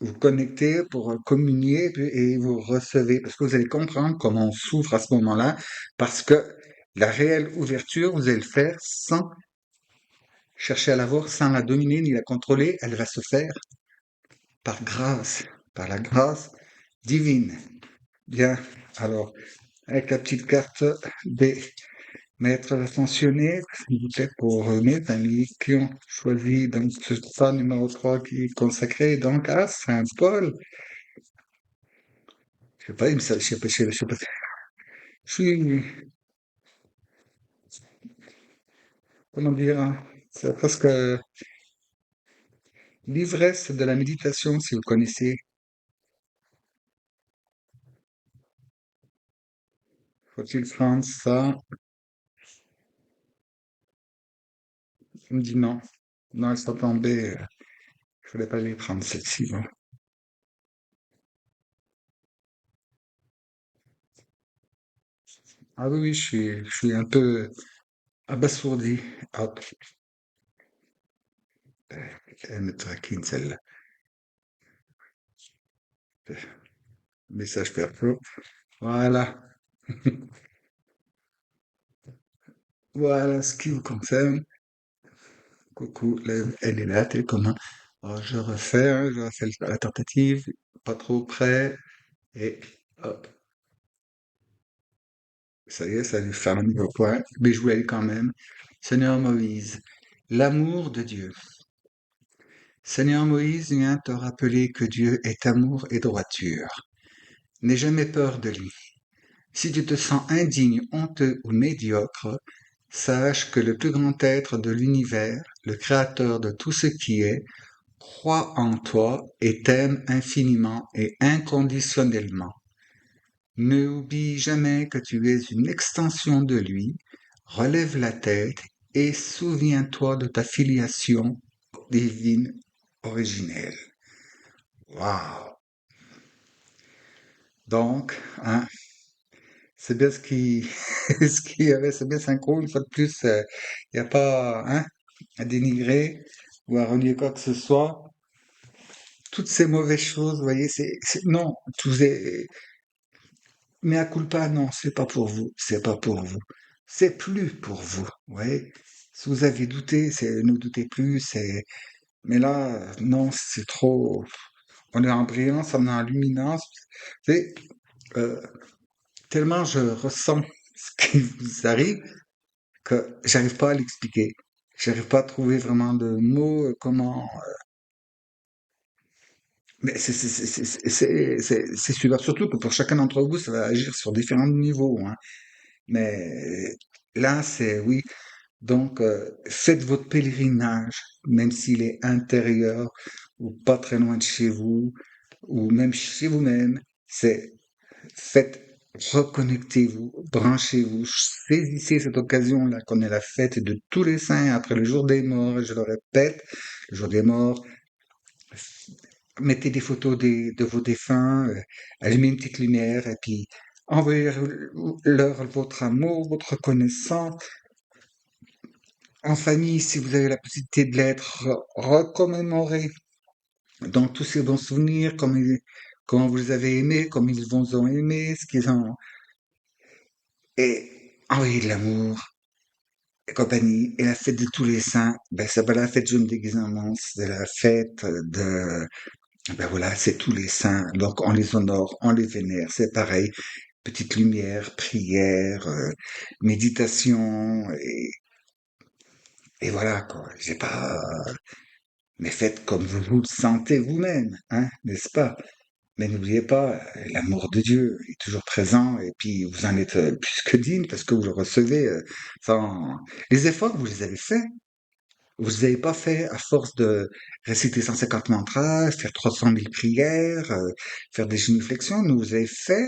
A: vous connectez pour communier et vous recevez, parce que vous allez comprendre comment on souffre à ce moment-là, parce que la réelle ouverture, vous allez le faire sans chercher à la voir, sans la dominer ni la contrôler, elle va se faire par grâce, par la grâce divine. Bien, alors, avec la petite carte des maîtres ascensionnés, s'il vous plaît, pour mes amis qui ont choisi donc ce pas numéro 3 qui est consacré donc à Saint Paul. Je sais pas, je sais pas, je suis, comment dire, hein, c'est presque l'ivresse de la méditation, si vous connaissez. Faut-il prendre ça? Je me dis non. Non, elles sont tombées. Je voulais pas les prendre, celle-ci. Bon. Ah oui, oui, je suis un peu abasourdi. Hop, elle me traquine, celle-là. Message perso. Voilà. Voilà ce qui vous concerne. Coucou, elle est là, télécommande. Alors, je refais la tentative, pas trop près, et hop, ça y est, ça lui fait un nouveau point, mais je voulais quand même. Seigneur Moïse, l'amour de Dieu. Seigneur Moïse vient te rappeler que Dieu est amour et droiture. N'aie jamais peur de lui. Si tu te sens indigne, honteux ou médiocre, sache que le plus grand être de l'univers, le créateur de tout ce qui est, croit en toi et t'aime infiniment et inconditionnellement. N'oublie jamais que tu es une extension de lui, relève la tête et souviens-toi de ta filiation divine originelle. Waouh! Donc, hein, c'est bien ce qui, ce qui y avait, c'est bien synchro, une fois de plus, il n'y a pas, hein, à dénigrer ou à relier quoi que ce soit. Toutes ces mauvaises choses, vous voyez, non, tout est, mea culpa, non, c'est pas pour vous, c'est pas pour vous. C'est plus pour vous, vous voyez. Si vous avez douté, ne doutez plus, mais là, non, c'est trop, on est en brillance, on est en luminance. Vous savez, euh, tellement je ressens ce qui vous arrive que j'arrive pas à l'expliquer. J'arrive pas à trouver vraiment de mots, comment, mais c'est super, surtout que pour chacun d'entre vous, ça va agir sur différents niveaux, hein. Mais là, c'est oui. Donc, faites votre pèlerinage, même s'il est intérieur ou pas très loin de chez vous, ou même chez vous-même. C'est faites, reconnectez-vous, branchez-vous, saisissez cette occasion-là qu'on est la fête de tous les saints après le jour des morts. Et je le répète, le jour des morts, mettez des photos de vos défunts, allumez une petite lumière et puis envoyez-leur votre amour, votre reconnaissance. En famille, si vous avez la possibilité de l'être, recommémorez dans tous ces bons souvenirs, comment vous les avez aimés, comme ils vous ont aimé, ce qu'ils ont, et envoyez de l'amour et compagnie. Et la fête de tous les saints, ben, c'est pas la fête je me déguise en monstre, c'est la fête de, ben voilà, c'est tous les saints. Donc on les honore, on les vénère, c'est pareil. Petite lumière, prière, méditation, et voilà, quoi. J'ai pas, mais faites comme vous le sentez vous-même, hein, n'est-ce pas? Mais n'oubliez pas, l'amour de Dieu est toujours présent et puis vous en êtes plus que digne parce que vous le recevez sans... Les efforts, vous les avez faits. Vous les avez pas fait à force de réciter 150 mantras, faire 300 000 prières, faire des génuflexions. Nous, vous avez fait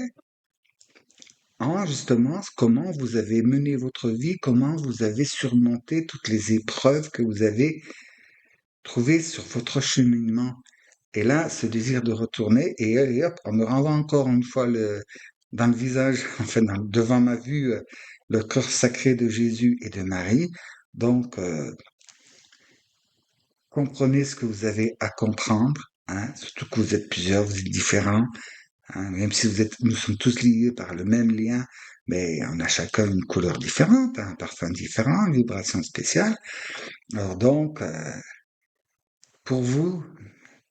A: en justement comment vous avez mené votre vie, comment vous avez surmonté toutes les épreuves que vous avez trouvées sur votre cheminement. Et là, ce désir de retourner, et hop, en me rendant encore une fois dans le visage, enfin, devant ma vue, le cœur sacré de Jésus et de Marie. Donc, comprenez ce que vous avez à comprendre, hein, surtout que vous êtes plusieurs, vous êtes différents, hein, même si nous sommes tous liés par le même lien, mais on a chacun une couleur différente, un parfum différent, une vibration spéciale. Alors donc, pour vous,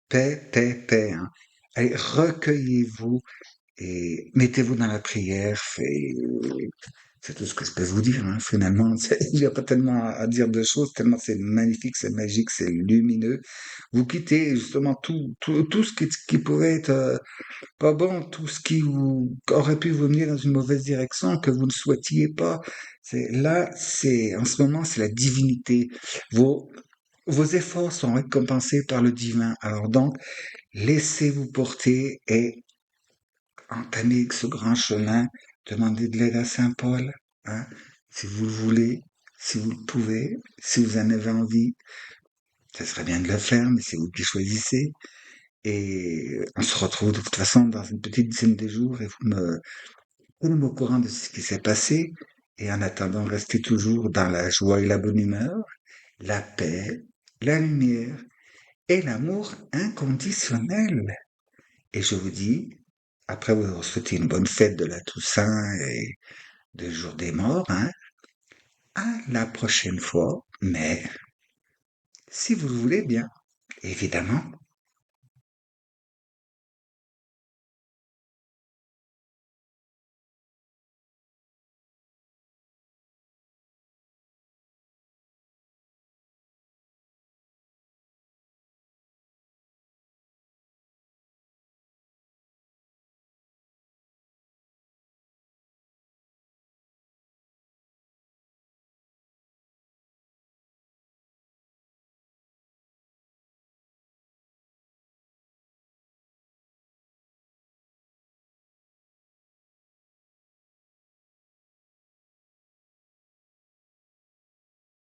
A: paix, paix, paix, hein. Allez, recueillez-vous et mettez-vous dans la prière. C'est tout ce que je peux vous dire, hein. Finalement, il n'y a pas tellement à dire de choses, tellement c'est magnifique, c'est magique, c'est lumineux. Vous quittez justement tout ce qui pourrait être pas bon, tout ce aurait pu vous mener dans une mauvaise direction que vous ne souhaitiez pas. En ce moment, c'est la divinité. Vos, vos efforts sont récompensés par le divin. Alors donc, laissez-vous porter et entamez ce grand chemin. Demandez de l'aide à Saint Paul, hein, si vous le voulez, si vous le pouvez, si vous en avez envie. Ça serait bien de le faire, mais c'est vous qui choisissez. Et on se retrouve de toute façon dans une petite dizaine de jours et vous me tenez au courant de ce qui s'est passé. Et en attendant, restez toujours dans la joie et la bonne humeur, la paix, la lumière et l'amour inconditionnel. Et je vous dis, après vous souhaiter une bonne fête de la Toussaint et des jours des morts, hein, à la prochaine fois, mais si vous le voulez bien, évidemment.